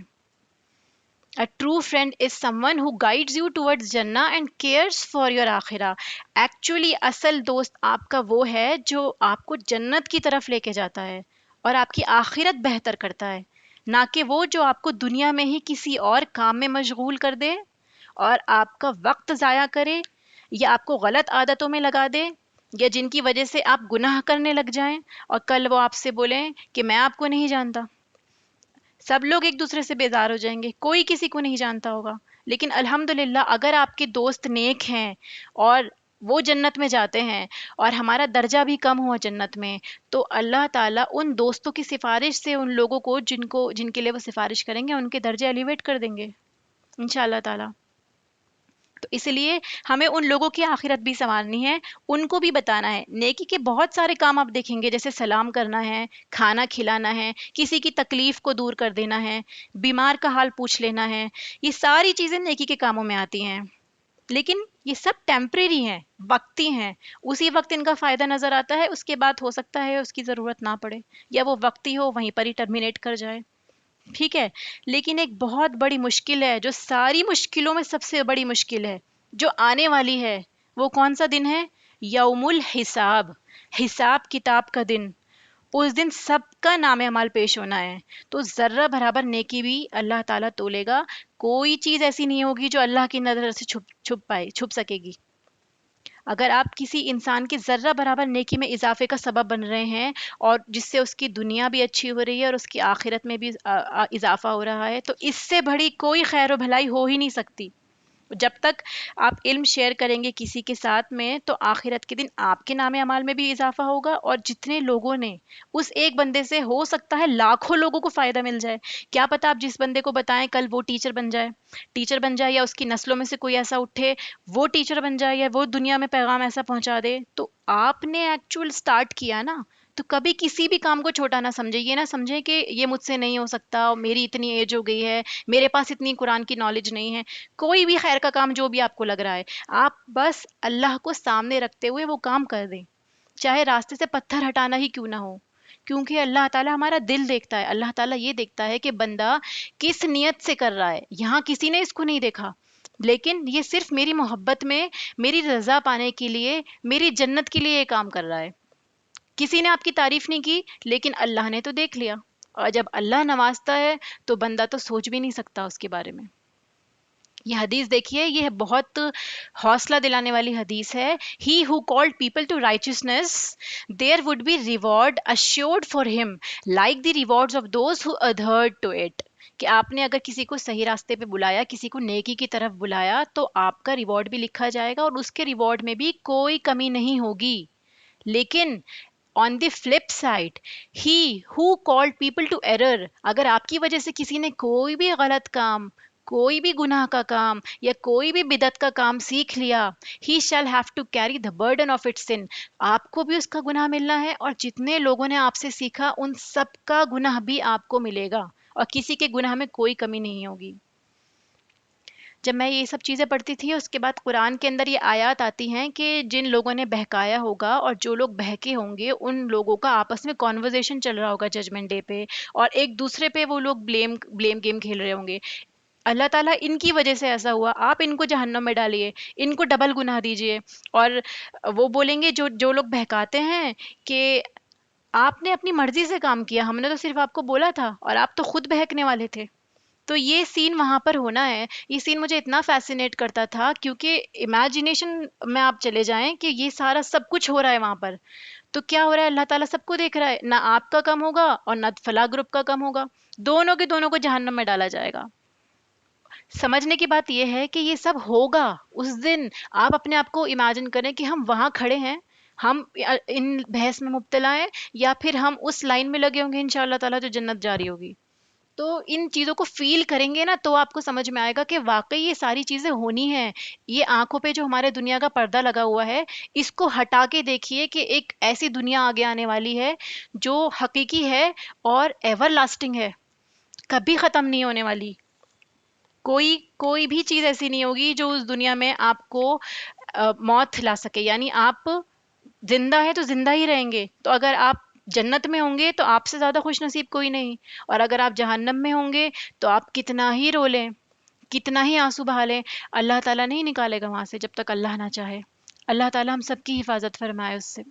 A true friend is someone who guides you towards Jannah and cares for your آخرہ. ایکچولی اصل دوست آپ کا وہ ہے جو آپ کو جنت کی طرف لے کے جاتا ہے اور آپ کی آخرت بہتر کرتا ہے، نہ کہ وہ جو آپ کو دنیا میں ہی کسی اور کام میں مشغول کر دے اور آپ کا وقت ضائع کرے یا آپ کو غلط عادتوں میں لگا دے، یا جن کی وجہ سے آپ گناہ کرنے لگ جائیں اور کل وہ آپ سے بولیں کہ میں آپ کو نہیں جانتا. سب لوگ ایک دوسرے سے بیزار ہو جائیں گے، کوئی کسی کو نہیں جانتا ہوگا. لیکن الحمدللہ اگر آپ کے دوست نیک ہیں اور وہ جنت میں جاتے ہیں اور ہمارا درجہ بھی کم ہوا جنت میں، تو اللہ تعالیٰ ان دوستوں کی سفارش سے ان لوگوں کو جن کے لیے وہ سفارش کریں گے ان کے درجے ایلیویٹ کر دیں گے انشاءاللہ تعالیٰ. تو اس لیے ہمیں ان لوگوں کی آخرت بھی سنوارنی ہے، ان کو بھی بتانا ہے. نیکی کے بہت سارے کام آپ دیکھیں گے، جیسے سلام کرنا ہے، کھانا کھلانا ہے، کسی کی تکلیف کو دور کر دینا ہے، بیمار کا حال پوچھ لینا ہے. یہ ساری چیزیں نیکی کے کاموں میں آتی ہیں، لیکن یہ سب ٹیمپریری ہیں، وقتی ہیں. اسی وقت ان کا فائدہ نظر آتا ہے، اس کے بعد ہو سکتا ہے اس کی ضرورت نہ پڑے، یا وہ وقتی ہو وہیں پر ہی ٹرمینیٹ کر جائے. ٹھیک ہے. لیکن ایک بہت بڑی مشکل ہے، جو ساری مشکلوں میں سب سے بڑی مشکل ہے، جو آنے والی ہے، وہ کون سا دن ہے؟ یوم الحساب، حساب کتاب کا دن. اس دن سب کا نام اعمال پیش ہونا ہے. تو ذرہ برابر نیکی بھی اللہ تعالیٰ تولے گا. کوئی چیز ایسی نہیں ہوگی جو اللہ کی نظر سے چھپ سکے گی. اگر آپ کسی انسان کی ذرہ برابر نیکی میں اضافے کا سبب بن رہے ہیں اور جس سے اس کی دنیا بھی اچھی ہو رہی ہے اور اس کی آخرت میں بھی اضافہ ہو رہا ہے، تو اس سے بڑی کوئی خیر و بھلائی ہو ہی نہیں سکتی. جب تک آپ علم شیئر کریں گے کسی کے ساتھ میں، تو آخرت کے دن آپ کے نام اعمال میں بھی اضافہ ہوگا، اور جتنے لوگوں نے اس ایک بندے سے، ہو سکتا ہے لاکھوں لوگوں کو فائدہ مل جائے. کیا پتا آپ جس بندے کو بتائیں کل وہ ٹیچر بن جائے، یا اس کی نسلوں میں سے کوئی ایسا اٹھے وہ ٹیچر بن جائے، یا وہ دنیا میں پیغام ایسا پہنچا دے. تو آپ نے ایکچوئل سٹارٹ کیا نا، تو کبھی کسی بھی کام کو چھوٹا نہ سمجھے. یہ نہ سمجھیں کہ یہ مجھ سے نہیں ہو سکتا، میری اتنی ایج ہو گئی ہے، میرے پاس اتنی قرآن کی نالج نہیں ہے. کوئی بھی خیر کا کام جو بھی آپ کو لگ رہا ہے، آپ بس اللہ کو سامنے رکھتے ہوئے وہ کام کر دیں، چاہے راستے سے پتھر ہٹانا ہی کیوں نہ ہو. کیونکہ اللہ تعالیٰ ہمارا دل دیکھتا ہے. اللہ تعالیٰ یہ دیکھتا ہے کہ بندہ کس نیت سے کر رہا ہے. یہاں کسی نے اس کو نہیں دیکھا، لیکن یہ صرف میری محبت میں، میری رضا پانے کے لیے، میری جنت کے لیے یہ کام کر رہا ہے. کسی نے آپ کی تعریف نہیں کی، لیکن اللہ نے تو دیکھ لیا. اور جب اللہ نوازتا ہے تو بندہ تو سوچ بھی نہیں سکتا اس کے بارے میں. یہ حدیث دیکھیے، یہ بہت حوصلہ دلانے والی حدیث ہے. He who called people to righteousness, there would be reward assured for him, like the rewards of those who adhered to it. کہ آپ نے اگر کسی کو صحیح راستے پہ بلایا، کسی کو نیکی کی طرف بلایا، تو آپ کا ریوارڈ بھی لکھا جائے گا، اور اس کے ریوارڈ میں بھی کوئی کمی نہیں ہوگی. لیکن on the flip side, he who called people to error, اگر آپ کی وجہ سے کسی نے کوئی بھی غلط کام، کوئی بھی گناہ کا کام یا کوئی بھی بدعت کا کام سیکھ لیا، he shall have to carry the burden of its sin. آپ کو بھی اس کا گناہ ملنا ہے، اور جتنے لوگوں نے آپ سے سیکھا ان سب کا گناہ بھی آپ کو ملے گا، اور کسی کے گناہ میں کوئی کمی نہیں ہوگی. جب میں یہ سب چیزیں پڑھتی تھی، اس کے بعد قرآن کے اندر یہ آیات آتی ہیں کہ جن لوگوں نے بہکایا ہوگا اور جو لوگ بہکے ہوں گے، ان لوگوں کا آپس میں کانورزیشن چل رہا ہوگا ججمنٹ ڈے پہ، اور ایک دوسرے پہ وہ لوگ بلیم گیم کھیل رہے ہوں گے. اللہ تعالیٰ ان کی وجہ سے ایسا ہوا، آپ ان کو جہنم میں ڈالیے، ان کو ڈبل گناہ دیجیے. اور وہ بولیں گے جو لوگ بہکاتے ہیں کہ آپ نے اپنی مرضی سے کام کیا، ہم نے تو صرف آپ کو بولا تھا اور آپ تو خود بہکنے والے تھے. تو یہ سین وہاں پر ہونا ہے. یہ سین مجھے اتنا فیسینیٹ کرتا تھا، کیونکہ امیجنیشن میں آپ چلے جائیں کہ یہ سارا سب کچھ ہو رہا ہے وہاں پر. تو کیا ہو رہا ہے؟ اللہ تعالیٰ سب کو دیکھ رہا ہے، نہ آپ کا کم ہوگا اور نہ فلاں گروپ کا کم ہوگا، دونوں کے دونوں کو جہنم میں ڈالا جائے گا. سمجھنے کی بات یہ ہے کہ یہ سب ہوگا اس دن. آپ اپنے آپ کو امیجن کریں کہ ہم وہاں کھڑے ہیں، ہم ان بحث میں مبتلا ہیں، یا پھر ہم اس لائن میں لگے ہوں گے انشاءاللہ تعالیٰ جو جنت جاری ہوگی. تو ان چیزوں کو فیل کریں گے نا، تو آپ کو سمجھ میں آئے گا کہ واقعی یہ ساری چیزیں ہونی ہیں. یہ آنکھوں پہ جو ہمارے دنیا کا پردہ لگا ہوا ہے، اس کو ہٹا کے دیکھیے کہ ایک ایسی دنیا آگے آنے والی ہے جو حقیقی ہے اور ایور لاسٹنگ ہے، کبھی ختم نہیں ہونے والی. کوئی بھی چیز ایسی نہیں ہوگی جو اس دنیا میں آپ کو موت لا سکے. یعنی آپ زندہ ہے تو زندہ ہی رہیں گے. تو اگر آپ جنت میں ہوں گے تو آپ سے زیادہ خوش نصیب کوئی نہیں، اور اگر آپ جہنم میں ہوں گے تو آپ کتنا ہی رو لیں، کتنا ہی آنسو بہا لیں، اللہ تعالیٰ نہیں نکالے گا وہاں سے جب تک اللہ نہ چاہے. اللہ تعالیٰ ہم سب کی حفاظت فرمائے اس سے.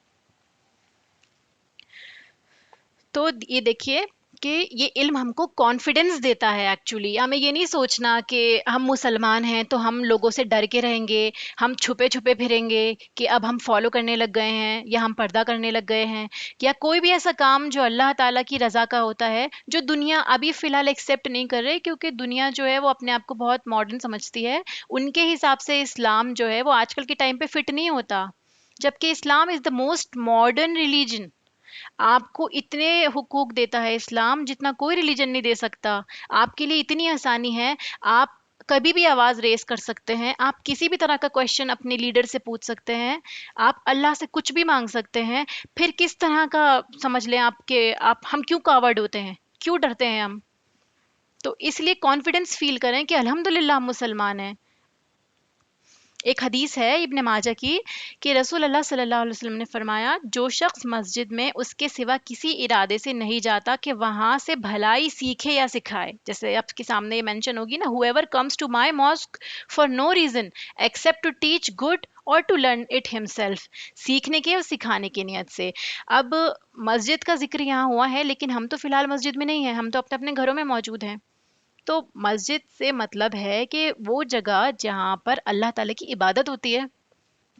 تو یہ دیکھیے کہ یہ علم ہم کو کانفیڈنس دیتا ہے. ایکچولی ہمیں یہ نہیں سوچنا کہ ہم مسلمان ہیں تو ہم لوگوں سے ڈر کے رہیں گے، ہم چھپے چھپے پھریں گے کہ اب ہم فالو کرنے لگ گئے ہیں یا ہم پردہ کرنے لگ گئے ہیں، یا کوئی بھی ایسا کام جو اللہ تعالیٰ کی رضا کا ہوتا ہے جو دنیا ابھی فی الحال ایکسیپٹ نہیں کر رہی، کیونکہ دنیا جو ہے وہ اپنے آپ کو بہت ماڈرن سمجھتی ہے. ان کے حساب سے اسلام جو ہے وہ آج کل کے ٹائم پہ فٹ نہیں ہوتا، جبکہ اسلام از دا موسٹ ماڈرن ریلیجن. آپ کو اتنے حقوق دیتا ہے اسلام جتنا کوئی ریلیجن نہیں دے سکتا. آپ کے لیے اتنی آسانی ہے، آپ کبھی بھی آواز ریز کر سکتے ہیں، آپ کسی بھی طرح کا کوشچن اپنے لیڈر سے پوچھ سکتے ہیں، آپ اللہ سے کچھ بھی مانگ سکتے ہیں. پھر کس طرح کا سمجھ لیں آپ کہ ہم کیوں کاورڈ ہوتے ہیں، کیوں ڈرتے ہیں ہم؟ تو اس لیے کانفیڈنس فیل کریں کہ الحمدللہ ہم مسلمان ہیں. ایک حدیث ہے ابن ماجہ کی کہ رسول اللہ صلی اللہ علیہ وسلم نے فرمایا، جو شخص مسجد میں اس کے سوا کسی ارادے سے نہیں جاتا کہ وہاں سے بھلائی سیکھے یا سکھائے، جیسے آپ کے سامنے یہ مینشن ہوگی نا، whoever comes to my mosque for no reason except to teach good or to learn it himself، سیکھنے کے اور سکھانے کی نیت سے. اب مسجد کا ذکر یہاں ہوا ہے، لیکن ہم تو فی الحال مسجد میں نہیں ہیں، ہم تو اپنے اپنے گھروں میں موجود ہیں. تو مسجد سے مطلب ہے کہ وہ جگہ جہاں پر اللہ تعالیٰ کی عبادت ہوتی ہے.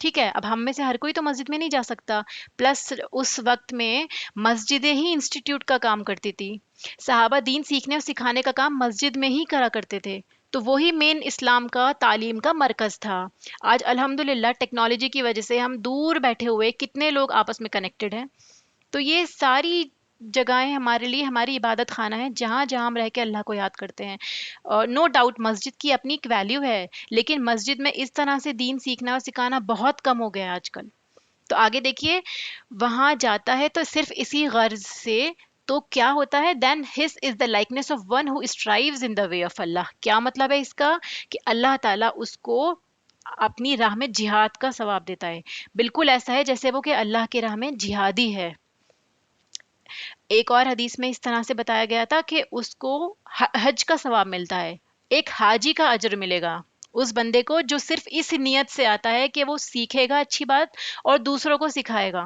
ٹھیک ہے، اب ہم میں سے ہر کوئی تو مسجد میں نہیں جا سکتا، پلس اس وقت میں مسجدیں ہی انسٹیٹیوٹ کا کام کرتی تھی. صحابہ دین سیکھنے اور سکھانے کا کام مسجد میں ہی کرا کرتے تھے، تو وہی مین اسلام کا تعلیم کا مرکز تھا. آج الحمدللہ ٹیکنالوجی کی وجہ سے ہم دور بیٹھے ہوئے کتنے لوگ آپس میں کنیکٹڈ ہیں. تو یہ ساری جگہیں ہمارے لیے ہماری عبادت خانہ ہے، جہاں جہاں ہم رہ کے اللہ کو یاد کرتے ہیں. نو ڈاؤٹ مسجد کی اپنی ایک ویلیو ہے، لیکن مسجد میں اس طرح سے دین سیکھنا اور سکھانا بہت کم ہو گیا ہے آج کل. تو آگے دیکھیے، وہاں جاتا ہے تو صرف اسی غرض سے، تو کیا ہوتا ہے؟ Then his is the likeness of one who strives in the way of Allah. کیا مطلب ہے اس کا؟ کہ اللہ تعالیٰ اس کو اپنی راہ میں جہاد کا ثواب دیتا ہے. بالکل ایسا ہے جیسے وہ کہ اللہ کے راہ میں جہادی ہے. ایک اور حدیث میں اس طرح سے بتایا گیا تھا کہ اس کو حج کا ثواب ملتا ہے، ایک حاجی کا اجر ملے گا اس بندے کو جو صرف اس نیت سے آتا ہے کہ وہ سیکھے گا اچھی بات اور دوسروں کو سکھائے گا.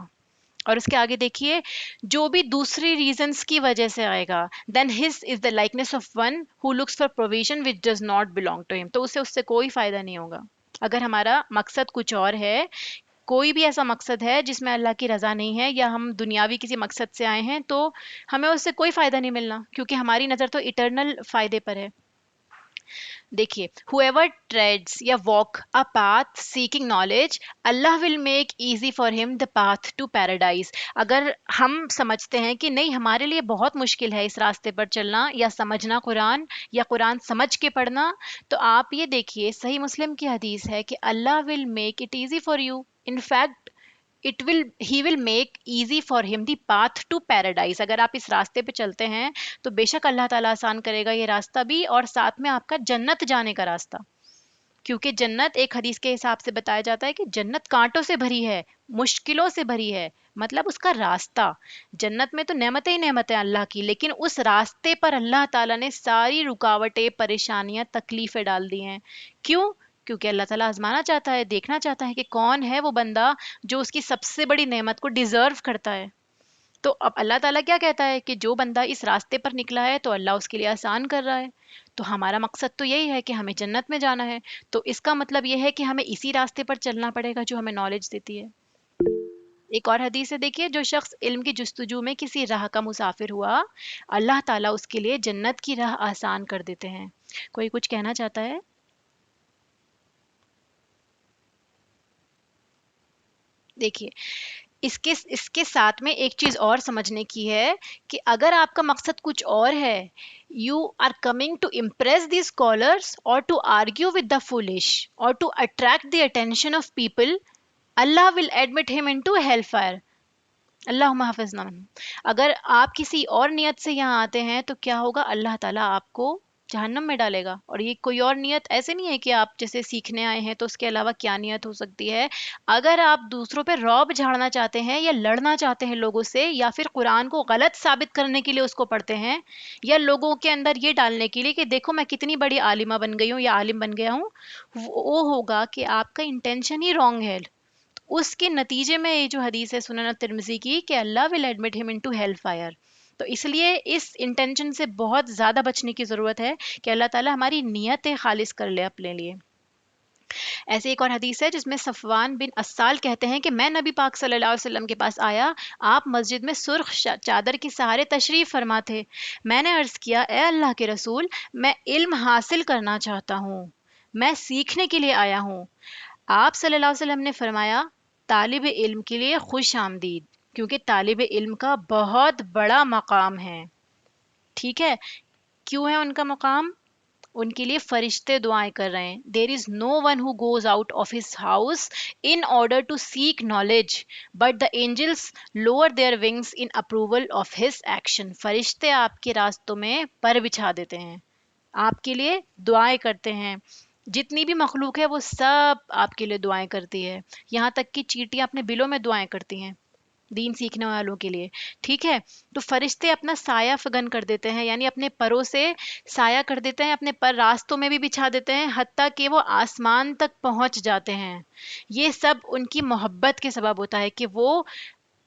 اور اس کے آگے دیکھیے، جو بھی دوسری ریزنز کی وجہ سے آئے گا، then his is the likeness of one who looks for provision which does not belong to him. تو اس سے کوئی فائدہ نہیں ہوگا. اگر ہمارا مقصد کچھ اور ہے، کوئی بھی ایسا مقصد ہے جس میں اللہ کی رضا نہیں ہے، یا ہم دنیاوی کسی مقصد سے آئے ہیں، تو ہمیں اس سے کوئی فائدہ نہیں ملنا، کیونکہ ہماری نظر تو اٹرنل فائدے پر ہے. دیکھیے، whoever treads یا walk a path seeking knowledge Allah will make easy for him the path to paradise. اگر ہم سمجھتے ہیں کہ نہیں ہمارے لیے بہت مشکل ہے اس راستے پر چلنا یا سمجھنا قرآن، یا قرآن سمجھ کے پڑھنا، تو آپ یہ دیکھیے صحیح مسلم کی حدیث ہے کہ اللہ will make it easy for you. In fact he will make easy for him the path to paradise. اگر آپ اس راستے پہ چلتے ہیں تو بے شک اللہ تعالیٰ آسان کرے گا یہ راستہ بھی، اور ساتھ میں آپ کا جنت جانے کا راستہ. کیونکہ جنت ایک حدیث کے حساب سے بتایا جاتا ہے کہ جنت کانٹوں سے بھری ہے، مشکلوں سے بھری ہے. مطلب اس کا راستہ، جنت میں تو نعمتیں ہی نعمتیں اللہ کی، لیکن اس راستے پر اللہ تعالیٰ نے ساری رکاوٹیں، پریشانیاں، تکلیفیں ڈال دی ہیں. کیوں؟ کیونکہ اللہ تعالیٰ آزمانا چاہتا ہے، دیکھنا چاہتا ہے کہ کون ہے وہ بندہ جو اس کی سب سے بڑی نعمت کو ڈیزرو کرتا ہے. تو اب اللہ تعالیٰ کیا کہتا ہے کہ جو بندہ اس راستے پر نکلا ہے تو اللہ اس کے لیے آسان کر رہا ہے. تو ہمارا مقصد تو یہی ہے کہ ہمیں جنت میں جانا ہے، تو اس کا مطلب یہ ہے کہ ہمیں اسی راستے پر چلنا پڑے گا جو ہمیں نالج دیتی ہے. ایک اور حدیث ہے، دیکھیے، جو شخص علم کی جستجو میں کسی راہ کا مسافر ہوا، اللہ تعالیٰ اس کے لیے جنت کی راہ آسان کر دیتے ہیں. کوئی کچھ کہنا چاہتا ہے؟ دیکھیے، اس کے ساتھ میں ایک چیز اور سمجھنے کی ہے کہ اگر آپ کا مقصد کچھ اور ہے، you are coming to impress the scholars or to argue with the foolish or to attract the attention of people, Allah will admit him into hell fire. اللہم حافظنا. اگر آپ کسی اور نیت سے یہاں آتے ہیں تو کیا ہوگا؟ اللہ تعالیٰ آپ کو جہنم میں ڈالے گا. اور یہ کوئی اور نیت ایسے نہیں ہے کہ آپ جیسے سیکھنے آئے ہیں تو اس کے علاوہ کیا نیت ہو سکتی ہے. اگر آپ دوسروں پہ رعب جھاڑنا چاہتے ہیں یا لڑنا چاہتے ہیں لوگوں سے، یا پھر قرآن کو غلط ثابت کرنے کے لیے اس کو پڑھتے ہیں، یا لوگوں کے اندر یہ ڈالنے کے لیے کہ دیکھو میں کتنی بڑی عالمہ بن گئی ہوں یا عالم بن گیا ہوں، وہ ہوگا کہ آپ کا انٹینشن ہی رانگ ہے. اس کے نتیجے میں یہ جو حدیث ہے سنن ترمذی کی کہ اللہ will admit him into hell fire. تو اس لیے اس انٹینشن سے بہت زیادہ بچنے کی ضرورت ہے کہ اللہ تعالیٰ ہماری نیتیں خالص کر لے اپنے لیے. ایسے ایک اور حدیث ہے جس میں صفوان بن اسال کہتے ہیں کہ میں نبی پاک صلی اللہ علیہ وسلم کے پاس آیا، آپ مسجد میں سرخ چادر کے سہارے تشریف فرما تھے. میں نے عرض کیا، اے اللہ کے رسول، میں علم حاصل کرنا چاہتا ہوں، میں سیکھنے کے لیے آیا ہوں. آپ صلی اللہ علیہ وسلم نے فرمایا، طالب علم کے لیے خوش آمدید، کیونکہ طالب علم کا بہت بڑا مقام ہے. ٹھیک ہے، کیوں ہے ان کا مقام؟ ان کے لیے فرشتے دعائیں کر رہے ہیں. There is no one who goes out of his house in order to seek knowledge but the angels lower their wings in approval of his action. فرشتے آپ کے راستوں میں پر بچھا دیتے ہیں، آپ کے لیے دعائیں کرتے ہیں. جتنی بھی مخلوق ہے وہ سب آپ کے لیے دعائیں کرتی ہے، یہاں تک کہ چیٹیاں اپنے بلوں میں دعائیں کرتی ہیں دین سیکھنے والوں کے لیے. ٹھیک ہے، تو فرشتے اپنا سایہ فگن کر دیتے ہیں، یعنی اپنے پروں سے سایہ کر دیتے ہیں، اپنے پر راستوں میں بھی بچھا دیتے ہیں، حتیٰ کہ وہ آسمان تک پہنچ جاتے ہیں. یہ سب ان کی محبت کے سبب ہوتا ہے کہ وہ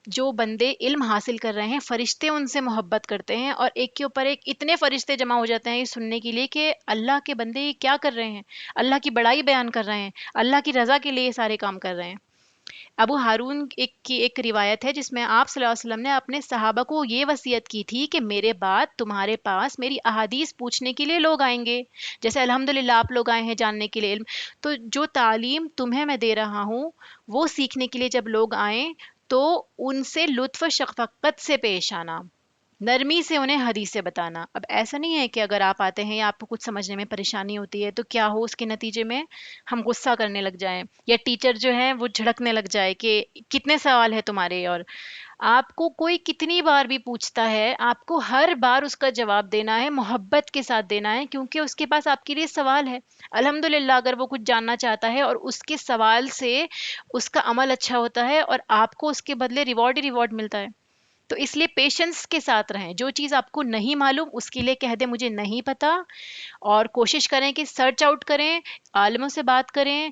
جو بندے علم حاصل کر رہے ہیں فرشتے ان سے محبت کرتے ہیں، اور ایک کے اوپر ایک اتنے فرشتے جمع ہو جاتے ہیں یہ سننے کے لیے کہ اللہ کے بندے یہ کیا کر رہے ہیں، اللہ کی بڑائی بیان کر رہے ہیں، اللہ کی رضا کے لیے یہ سارے کام کر رہے ہیں. ابو ہارون کی ایک روایت ہے جس میں آپ صلی اللہ علیہ وسلم نے اپنے صحابہ کو یہ وصیت کی تھی کہ میرے بعد تمہارے پاس میری احادیث پوچھنے کے لیے لوگ آئیں گے، جیسے الحمدللہ آپ لوگ آئے ہیں جاننے کے لیے علم. تو جو تعلیم تمہیں میں دے رہا ہوں وہ سیکھنے کے لیے جب لوگ آئیں تو ان سے لطف شفقت سے پیش آنا، نرمی سے انہیں حدیثیں بتانا. اب ایسا نہیں ہے کہ اگر آپ آتے ہیں یا آپ کو کچھ سمجھنے میں پریشانی ہوتی ہے تو کیا ہو اس کے نتیجے میں ہم غصہ کرنے لگ جائیں یا ٹیچر جو ہے وہ جھڑکنے لگ جائے کہ کتنے سوال ہے تمہارے. اور آپ کو کوئی کتنی بار بھی پوچھتا ہے آپ کو ہر بار اس کا جواب دینا ہے، محبت کے ساتھ دینا ہے، کیونکہ اس کے پاس آپ کے لیے سوال ہے. الحمدللہ اگر وہ کچھ جاننا چاہتا ہے اور اس کے سوال سے اس کا عمل اچھا ہوتا ہے اور آپ کو اس کے بدلے ریوارڈ ہی ریوارڈ ملتا ہے. تو اس لیے پیشنس کے ساتھ رہیں. جو چیز آپ کو نہیں معلوم اس کے لیے کہہ دیں مجھے نہیں پتا، اور کوشش کریں کہ سرچ آؤٹ کریں، عالموں سے بات کریں،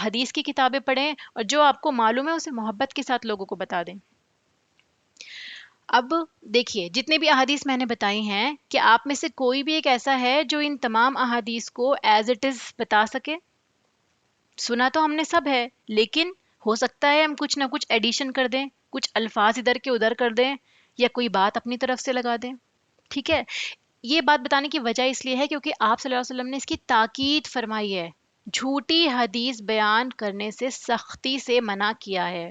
حدیث کی کتابیں پڑھیں، اور جو آپ کو معلوم ہے اسے محبت کے ساتھ لوگوں کو بتا دیں. اب دیکھیے جتنے بھی احادیث میں نے بتائی ہیں کہ آپ میں سے کوئی بھی ایک ایسا ہے جو ان تمام احادیث کو ایز اٹ از بتا سکے؟ سنا تو ہم نے سب ہے، لیکن ہو سکتا ہے ہم کچھ نہ کچھ ایڈیشن کر دیں، کچھ الفاظ ادھر کے ادھر کر دیں یا کوئی بات اپنی طرف سے لگا دیں. ٹھیک ہے، یہ بات بتانے کی وجہ اس لیے ہے کیونکہ آپ صلی اللہ علیہ وسلم نے اس کی تاکید فرمائی ہے، جھوٹی حدیث بیان کرنے سے سختی سے منع کیا ہے.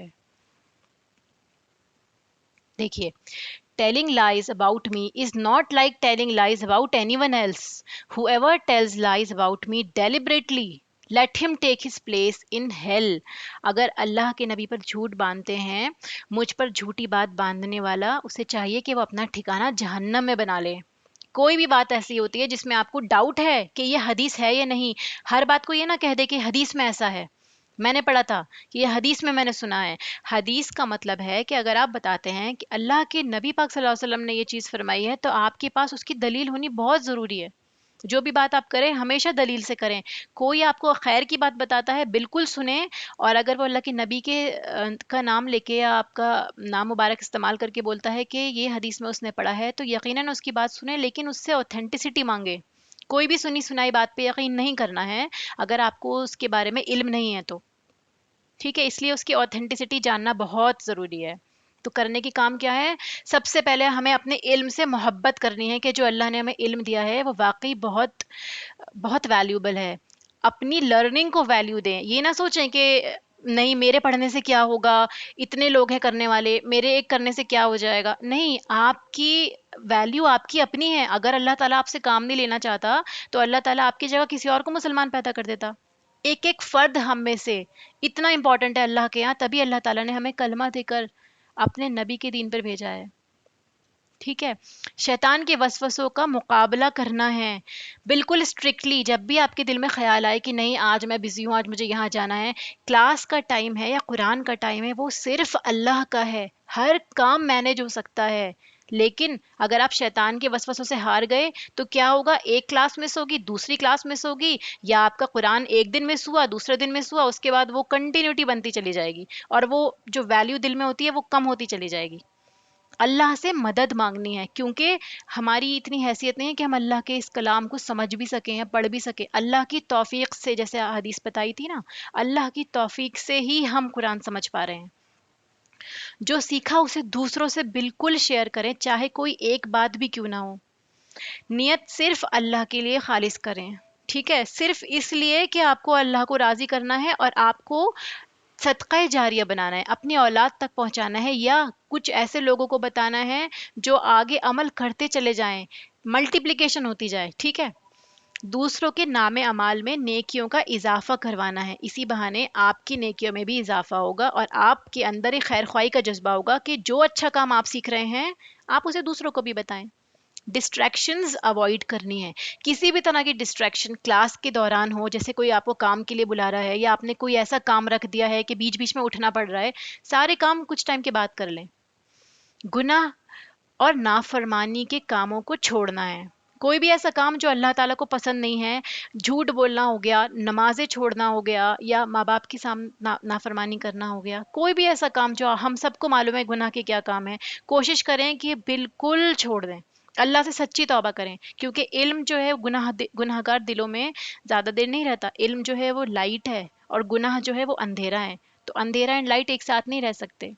دیکھیے، telling lies about me is not like telling lies about anyone else. Whoever tells lies about me deliberately, let him take his place in hell. اگر اللہ کے نبی پر جھوٹ باندھتے ہیں، مجھ پر جھوٹی بات باندھنے والا، اسے چاہیے کہ وہ اپنا ٹھکانہ جہنم میں بنا لے. کوئی بھی بات ایسی ہوتی ہے جس میں آپ کو ڈاؤٹ ہے کہ یہ حدیث ہے یا نہیں، ہر بات کو یہ نہ کہہ دے کہ حدیث میں ایسا ہے، میں نے پڑھا تھا کہ یہ حدیث میں نے سنا ہے. حدیث کا مطلب ہے کہ اگر آپ بتاتے ہیں کہ اللہ کے نبی پاک صلی اللہ علیہ وسلم نے یہ چیز فرمائی ہے تو آپ کے پاس اس کی دلیل ہونی بہت ضروری ہے. جو بھی بات آپ کریں ہمیشہ دلیل سے کریں. کوئی آپ کو خیر کی بات بتاتا ہے بالکل سنیں، اور اگر وہ اللہ کے نبی کے کا نام لے کے یا آپ کا نام مبارک استعمال کر کے بولتا ہے کہ یہ حدیث میں اس نے پڑھا ہے تو یقیناً اس کی بات سنیں، لیکن اس سے اوتھینٹسٹی مانگے. کوئی بھی سنی سنائی بات پہ یقین نہیں کرنا ہے اگر آپ کو اس کے بارے میں علم نہیں ہے تو. ٹھیک ہے، اس لیے اس کی اوتھینٹسٹی جاننا بہت ضروری ہے. تو کرنے کی کام کیا ہے؟ سب سے پہلے ہمیں اپنے علم سے محبت کرنی ہے کہ جو اللہ نے ہمیں علم دیا ہے وہ واقعی بہت بہت ویلیوبل ہے. اپنی لرننگ کو ویلیو دیں. یہ نہ سوچیں کہ نہیں میرے پڑھنے سے کیا ہوگا، اتنے لوگ ہیں کرنے والے، میرے ایک کرنے سے کیا ہو جائے گا. نہیں، آپ کی ویلیو آپ کی اپنی ہے. اگر اللہ تعالیٰ آپ سے کام نہیں لینا چاہتا تو اللہ تعالیٰ آپ کی جگہ کسی اور کو مسلمان پیدا کر دیتا. ایک ایک فرد ہم میں سے اتنا امپورٹنٹ ہے اللہ کے یہاں، تبھی اللہ تعالیٰ نے ہمیں کلمہ دے کر اپنے نبی کے دین پر بھیجا ہے. ٹھیک ہے، شیطان کے وسوسوں کا مقابلہ کرنا ہے بالکل اسٹرکٹلی. جب بھی آپ کے دل میں خیال آئے کہ نہیں آج میں بزی ہوں، آج مجھے یہاں جانا ہے، کلاس کا ٹائم ہے یا قرآن کا ٹائم ہے، وہ صرف اللہ کا ہے. ہر کام مینیج ہو سکتا ہے، لیکن اگر آپ شیطان کے وسوسوں سے ہار گئے تو کیا ہوگا؟ ایک کلاس مس ہوگی، دوسری کلاس مس ہوگی، یا آپ کا قرآن ایک دن مس ہوا، دوسرے دن مس ہوا، اس کے بعد وہ کنٹینیوٹی بنتی چلی جائے گی اور وہ جو ویلیو دل میں ہوتی ہے وہ کم ہوتی چلی جائے گی. اللہ سے مدد مانگنی ہے، کیونکہ ہماری اتنی حیثیت نہیں ہے کہ ہم اللہ کے اس کلام کو سمجھ بھی سکیں یا پڑھ بھی سکیں. اللہ کی توفیق سے، جیسے حدیث بتائی تھی نا، اللہ کی توفیق سے ہی ہم قرآن سمجھ پا رہے ہیں. جو سیکھا اسے دوسروں سے بالکل شیئر کریں، چاہے کوئی ایک بات بھی کیوں نہ ہو. نیت صرف اللہ کے لیے خالص کریں، ٹھیک ہے، صرف اس لیے کہ آپ کو اللہ کو راضی کرنا ہے اور آپ کو صدقہ جاریہ بنانا ہے، اپنی اولاد تک پہنچانا ہے، یا کچھ ایسے لوگوں کو بتانا ہے جو آگے عمل کرتے چلے جائیں، ملٹیپلیکیشن ہوتی جائے. ٹھیک ہے، دوسروں کے نام اعمال میں نیکیوں کا اضافہ کروانا ہے. اسی بہانے آپ کی نیکیوں میں بھی اضافہ ہوگا اور آپ کے اندر ایک خیر خواہی کا جذبہ ہوگا کہ جو اچھا کام آپ سیکھ رہے ہیں آپ اسے دوسروں کو بھی بتائیں. ڈسٹریکشنز اوائڈ کرنی ہے. کسی بھی طرح کی ڈسٹریکشن کلاس کے دوران ہو، جیسے کوئی آپ کو کام کے لیے بلا رہا ہے یا آپ نے کوئی ایسا کام رکھ دیا ہے کہ بیچ بیچ میں اٹھنا پڑ رہا ہے، سارے کام کچھ ٹائم کے بعد کر لیں. گناہ اور نافرمانی کے کاموں کو چھوڑنا ہے. کوئی بھی ایسا کام جو اللہ تعالیٰ کو پسند نہیں ہے، جھوٹ بولنا ہو گیا، نمازیں چھوڑنا ہو گیا، یا ماں باپ کی نافرمانی کرنا ہو گیا، کوئی بھی ایسا کام جو ہم سب کو معلوم ہے گناہ کے کیا کام ہے، کوشش کریں کہ بالکل چھوڑ دیں. اللہ سے سچی توبہ کریں، کیونکہ علم جو ہے گناہ گار دلوں میں زیادہ دیر نہیں رہتا. علم جو ہے وہ لائٹ ہے اور گناہ جو ہے وہ اندھیرا ہے، تو اندھیرا اینڈ لائٹ ایک ساتھ نہیں رہ سکتے.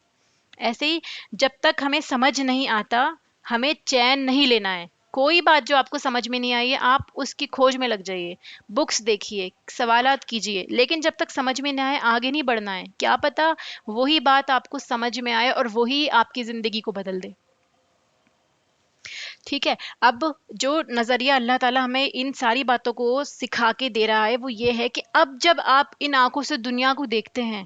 ایسے ہی جب تک ہمیں سمجھ نہیں آتا ہمیں چین نہیں لینا ہے. کوئی بات جو آپ کو سمجھ میں نہیں آئی ہے آپ اس کی کھوج میں لگ جائیے، بکس دیکھیے، سوالات کیجیے، لیکن جب تک سمجھ میں نہ آئے آگے نہیں بڑھنا ہے. کیا پتا وہی بات آپ کو سمجھ میں آئے اور وہی آپ کی زندگی کو بدل دے. ٹھیک ہے، اب جو نظریہ اللہ تعالیٰ ہمیں ان ساری باتوں کو سکھا کے دے رہا ہے وہ یہ ہے کہ اب جب آپ ان آنکھوں سے دنیا کو دیکھتے ہیں،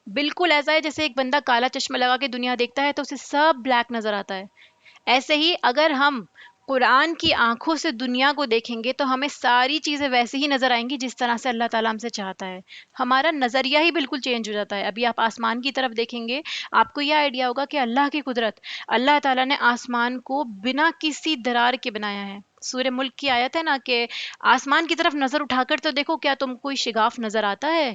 بالکل ایسا ہے جیسے ایک بندہ کالا چشمہ لگا کے دنیا دیکھتا ہے تو اسے سب بلیک نظر آتا ہے. ایسے ہی اگر ہم قرآن کی آنکھوں سے دنیا کو دیکھیں گے تو ہمیں ساری چیزیں ویسے ہی نظر آئیں گی جس طرح سے اللہ تعالیٰ ہم سے چاہتا ہے. ہمارا نظریہ ہی بالکل چینج ہو جاتا ہے. ابھی آپ آسمان کی طرف دیکھیں گے آپ کو یہ آئیڈیا ہوگا کہ اللہ کی قدرت، اللہ تعالیٰ نے آسمان کو بنا کسی درار کے بنایا ہے. سورہ ملک کی آیت ہے نا کہ آسمان کی طرف نظر اٹھا کر تو دیکھو کیا تم کوئی شگاف نظر آتا ہے.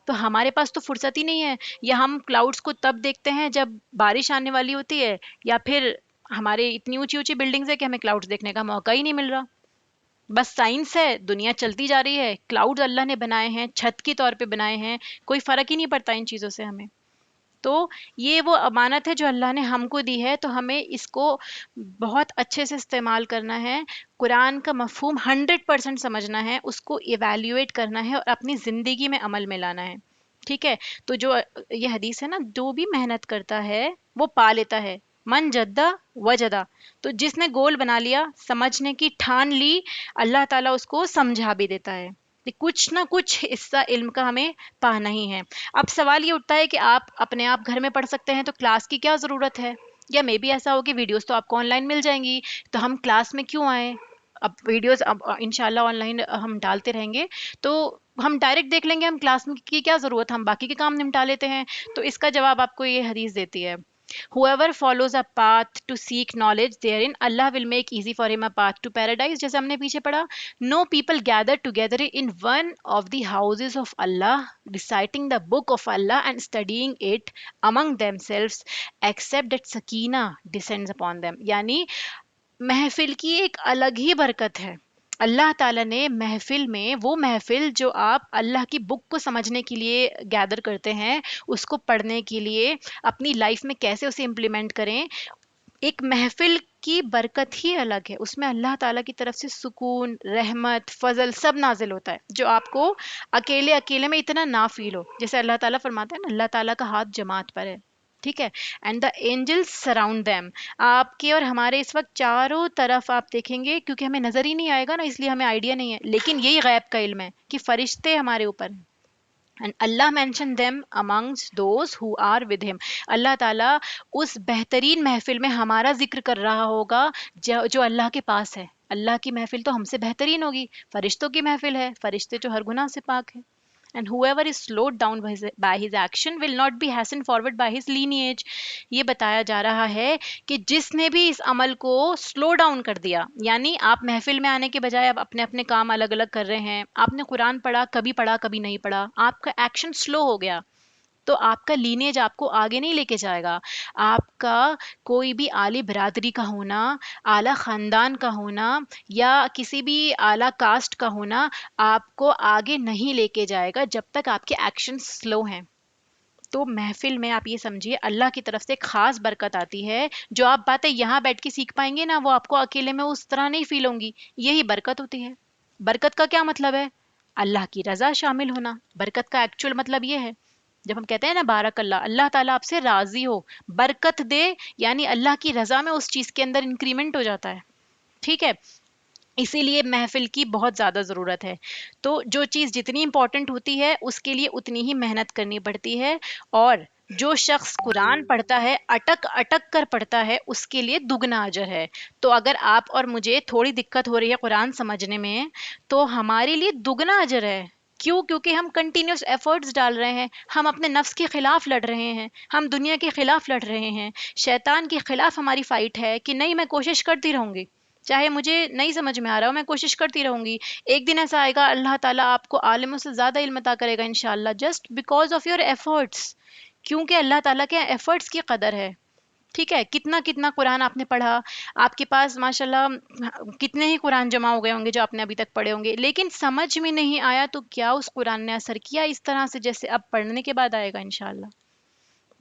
تو ہمارے پاس تو فرصت ہی نہیں ہے، یا ہم کلاؤڈز کو تب دیکھتے ہیں جب بارش آنے والی ہوتی ہے، یا پھر ہمارے اتنی اونچی اونچی بلڈنگز ہے کہ ہمیں کلاؤڈز دیکھنے کا موقع ہی نہیں مل رہا. بس سائنس ہے، دنیا چلتی جا رہی ہے، کلاؤڈز اللہ نے بنائے ہیں، چھت کی طور پہ بنائے ہیں، کوئی فرق ہی نہیں پڑتا ان چیزوں سے ہمیں. تو یہ وہ امانت ہے جو اللہ نے ہم کو دی ہے، تو ہمیں اس کو بہت اچھے سے استعمال کرنا ہے. قرآن کا مفہوم 100% سمجھنا ہے، اس کو ایویلیویٹ کرنا ہے اور اپنی زندگی میں عمل میں لانا ہے. ٹھیک ہے، تو جو یہ حدیث ہے نا، جو بھی محنت کرتا ہے وہ پا لیتا ہے. من جدہ وجدہ، تو جس نے گول بنا لیا، سمجھنے کی ٹھان لی، اللہ تعالیٰ اس کو سمجھا بھی دیتا ہے. کچھ نہ کچھ حصہ علم کا ہمیں پانا ہی ہے. اب سوال یہ اٹھتا ہے کہ آپ اپنے آپ گھر میں پڑھ سکتے ہیں تو کلاس کی کیا ضرورت ہے، یا مے بی ایسا ہو کہ ویڈیوز تو آپ کو آن لائن مل جائیں گی تو ہم کلاس میں کیوں آئیں. اب ویڈیوز اب انشاءاللہ آن لائن ہم ڈالتے رہیں گے تو ہم ڈائریکٹ دیکھ لیں گے، ہم کلاس کی کیا ضرورت، ہم باقی کے کام نمٹا لیتے ہیں. تو اس کا جواب آپ کو یہ حدیث دیتی ہے. Whoever follows a path to seek knowledge therein, Allah will make easy for him a path to paradise. جیسے ہم نے پیچھے پڑھا، no people gather together in one of the houses of Allah, reciting the book of Allah and studying it among themselves, except that sakina descends upon them. یعنی محفل کی ایک الگ ہی برکت ہے. اللہ تعالیٰ نے محفل میں، وہ محفل جو آپ اللہ کی بک کو سمجھنے کے لیے گیدر کرتے ہیں، اس کو پڑھنے کے لیے اپنی لائف میں کیسے اسے امپلیمنٹ کریں، ایک محفل کی برکت ہی الگ ہے. اس میں اللہ تعالیٰ کی طرف سے سکون، رحمت، فضل سب نازل ہوتا ہے جو آپ کو اکیلے میں اتنا نہ فیل ہو. جیسے اللہ تعالیٰ فرماتا ہے نا، اللہ تعالیٰ کا ہاتھ جماعت پر ہے. ٹھیک ہے، and the angels surround them. آپ کے اور ہمارے اس وقت چاروں طرف آپ دیکھیں گے، کیونکہ ہمیں نظر ہی نہیں آئے گا نا، اس لیے ہمیں آئیڈیا نہیں ہے، لیکن یہی غیب کا علم ہے کہ فرشتے ہمارے اوپر ہیں. And Allah mentioned them amongst those who are with him. اللہ تعالیٰ اس بہترین محفل میں ہمارا ذکر کر رہا ہوگا جو اللہ کے پاس ہے. اللہ کی محفل تو ہم سے بہترین ہوگی، فرشتوں کی محفل ہے، فرشتے جو ہر گناہ سے پاک ہیں. And whoever is slowed down by his action will not be hastened forward by his lineage. یہ بتایا جا رہا ہے کہ جس نے بھی اس عمل کو سلو ڈاؤن کر دیا، یعنی آپ محفل میں آنے کے بجائے آپ اپنے اپنے کام الگ الگ کر رہے ہیں، آپ نے قرآن پڑھا کبھی نہیں پڑھا، آپ کا ایکشن سلو ہو گیا، تو آپ کا لینیج آپ کو آگے نہیں لے کے جائے گا. آپ کا کوئی بھی اعلی برادری کا ہونا، اعلیٰ خاندان کا ہونا یا کسی بھی اعلیٰ کاسٹ کا ہونا آپ کو آگے نہیں لے کے جائے گا جب تک آپ کے ایکشن سلو ہیں. تو محفل میں آپ یہ سمجھیے اللہ کی طرف سے ایک خاص برکت آتی ہے. جو آپ باتیں یہاں بیٹھ کے سیکھ پائیں گے نا، وہ آپ کو اکیلے میں اس طرح نہیں فیل ہوں گی. یہی برکت ہوتی ہے. برکت کا کیا مطلب ہے؟ اللہ کی رضا شامل ہونا. برکت کا ایکچوئل مطلب یہ ہے. جب ہم کہتے ہیں نا بارک اللہ، اللہ تعالیٰ آپ سے راضی ہو، برکت دے، یعنی اللہ کی رضا میں اس چیز کے اندر انکریمنٹ ہو جاتا ہے. ٹھیک ہے، اسی لیے محفل کی بہت زیادہ ضرورت ہے. تو جو چیز جتنی امپورٹنٹ ہوتی ہے اس کے لیے اتنی ہی محنت کرنی پڑتی ہے. اور جو شخص قرآن پڑھتا ہے، اٹک اٹک کر پڑھتا ہے، اس کے لیے دگنا اجر ہے. تو اگر آپ اور مجھے تھوڑی دقت ہو رہی ہے قرآن سمجھنے میں، تو ہمارے لیے دگنا اجر ہے. کیوں؟ کیونکہ ہم کنٹینیوس ایفرٹس ڈال رہے ہیں، ہم اپنے نفس کے خلاف لڑ رہے ہیں، ہم دنیا کے خلاف لڑ رہے ہیں، شیطان کے خلاف ہماری فائٹ ہے کہ نہیں میں کوشش کرتی رہوں گی، چاہے مجھے نہیں سمجھ میں آ رہا ہو میں کوشش کرتی رہوں گی. ایک دن ایسا آئے گا اللہ تعالیٰ آپ کو عالموں سے زیادہ علم عطا کرے گا انشاءاللہ، just because of your efforts. کیونکہ اللہ تعالیٰ کے ایفرٹس کی قدر ہے. ٹھیک ہے، کتنا کتنا قرآن آپ نے پڑھا، آپ کے پاس ماشاءاللہ کتنے ہی قرآن جمع ہو گئے ہوں گے جو آپ نے ابھی تک پڑھے ہوں گے، لیکن سمجھ میں نہیں آیا تو کیا اس قرآن نے اثر کیا اس طرح سے جیسے اب پڑھنے کے بعد آئے گا انشاءاللہ.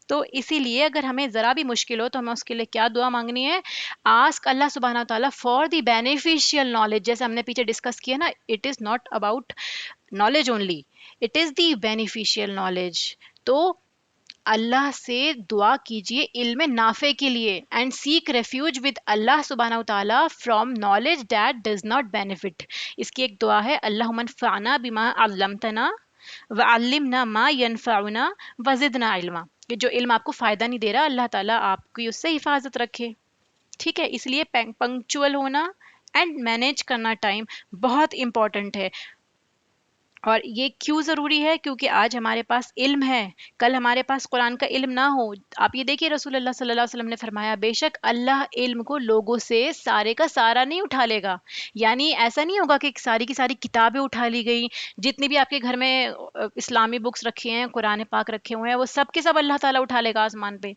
تو اسی لیے اگر ہمیں ذرا بھی مشکل ہو تو ہمیں اس کے لیے کیا دعا مانگنی ہے؟ آسک اللہ سبحانہ تعالیٰ فار دی بینیفیشیل نالج. جیسے ہم نے پیچھے ڈسکس کیا نا، it is not about knowledge only, it is the beneficial knowledge. تو اللہ سے دعا کیجئے علم نافع کے لیے، and seek refuge with Allah سبحانہ تعالیٰ from knowledge that does not benefit. اس کی ایک دعا ہے، اللہم انفعنا بما علمتنا وعلمنا ما ینفعنا وزدنا علما، کہ جو علم آپ کو فائدہ نہیں دے رہا اللہ تعالیٰ آپ کی اس سے حفاظت رکھے. ٹھیک ہے، اس لیے پنکچوئل ہونا اینڈ مینیج کرنا ٹائم بہت امپورٹنٹ ہے. اور یہ کیوں ضروری ہے؟ کیونکہ آج ہمارے پاس علم ہے، کل ہمارے پاس قرآن کا علم نہ ہو. آپ یہ دیکھیے رسول اللہ صلی اللہ علیہ وسلم نے فرمایا، بے شک اللہ علم کو لوگوں سے سارے کا سارا نہیں اٹھا لے گا. یعنی ایسا نہیں ہوگا کہ ساری کی ساری کتابیں اٹھا لی گئی، جتنی بھی آپ کے گھر میں اسلامی بکس رکھے ہیں، قرآن پاک رکھے ہوئے ہیں، وہ سب کے سب اللہ تعالیٰ اٹھا لے گا آسمان پہ.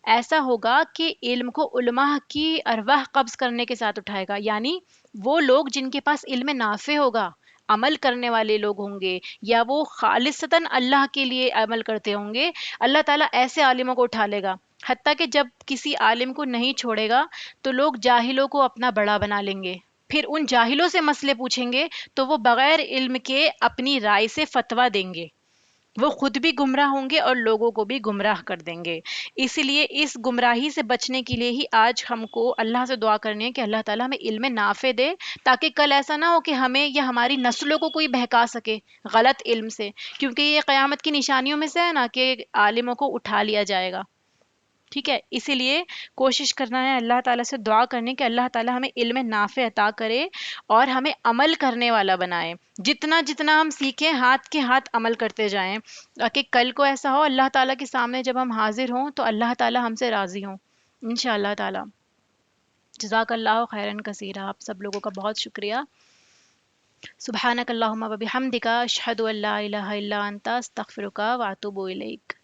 ایسا ہوگا کہ علم کو علماء کی ارواح قبض کرنے کے ساتھ اٹھائے گا. یعنی وہ لوگ جن کے پاس علم نافع ہوگا، عمل کرنے والے لوگ ہوں گے، یا وہ خالصتاً اللہ کے لیے عمل کرتے ہوں گے، اللہ تعالیٰ ایسے عالموں کو اٹھا لے گا. حتیٰ کہ جب کسی عالم کو نہیں چھوڑے گا تو لوگ جاہلوں کو اپنا بڑا بنا لیں گے، پھر ان جاہلوں سے مسئلے پوچھیں گے تو وہ بغیر علم کے اپنی رائے سے فتویٰ دیں گے، وہ خود بھی گمراہ ہوں گے اور لوگوں کو بھی گمراہ کر دیں گے. اسی لیے اس گمراہی سے بچنے کے لیے ہی آج ہم کو اللہ سے دعا کرنی ہے کہ اللہ تعالیٰ ہمیں علم نافع دے، تاکہ کل ایسا نہ ہو کہ ہمیں یا ہماری نسلوں کو کوئی بہکا سکے غلط علم سے. کیونکہ یہ قیامت کی نشانیوں میں سے ہے نا کہ عالموں کو اٹھا لیا جائے گا. ٹھیک ہے، اسی لیے کوشش کرنا ہے، اللہ تعالیٰ سے دعا کرنے کہ اللہ تعالیٰ ہمیں علم نافع عطا کرے اور ہمیں عمل کرنے والا بنائے. جتنا جتنا ہم سیکھیں ہاتھ کے ہاتھ عمل کرتے جائیں، تاکہ کل کو ایسا ہو اللہ تعالیٰ کے سامنے جب ہم حاضر ہوں تو اللہ تعالیٰ ہم سے راضی ہوں انشاءاللہ تعالیٰ. جزاک اللہ خیرن کثیرہ. آپ سب لوگوں کا بہت شکریہ. سبحانک اللہم و بحمدک، اشہد ان لا الہ الا انت، استغفرک و اتوب الیک.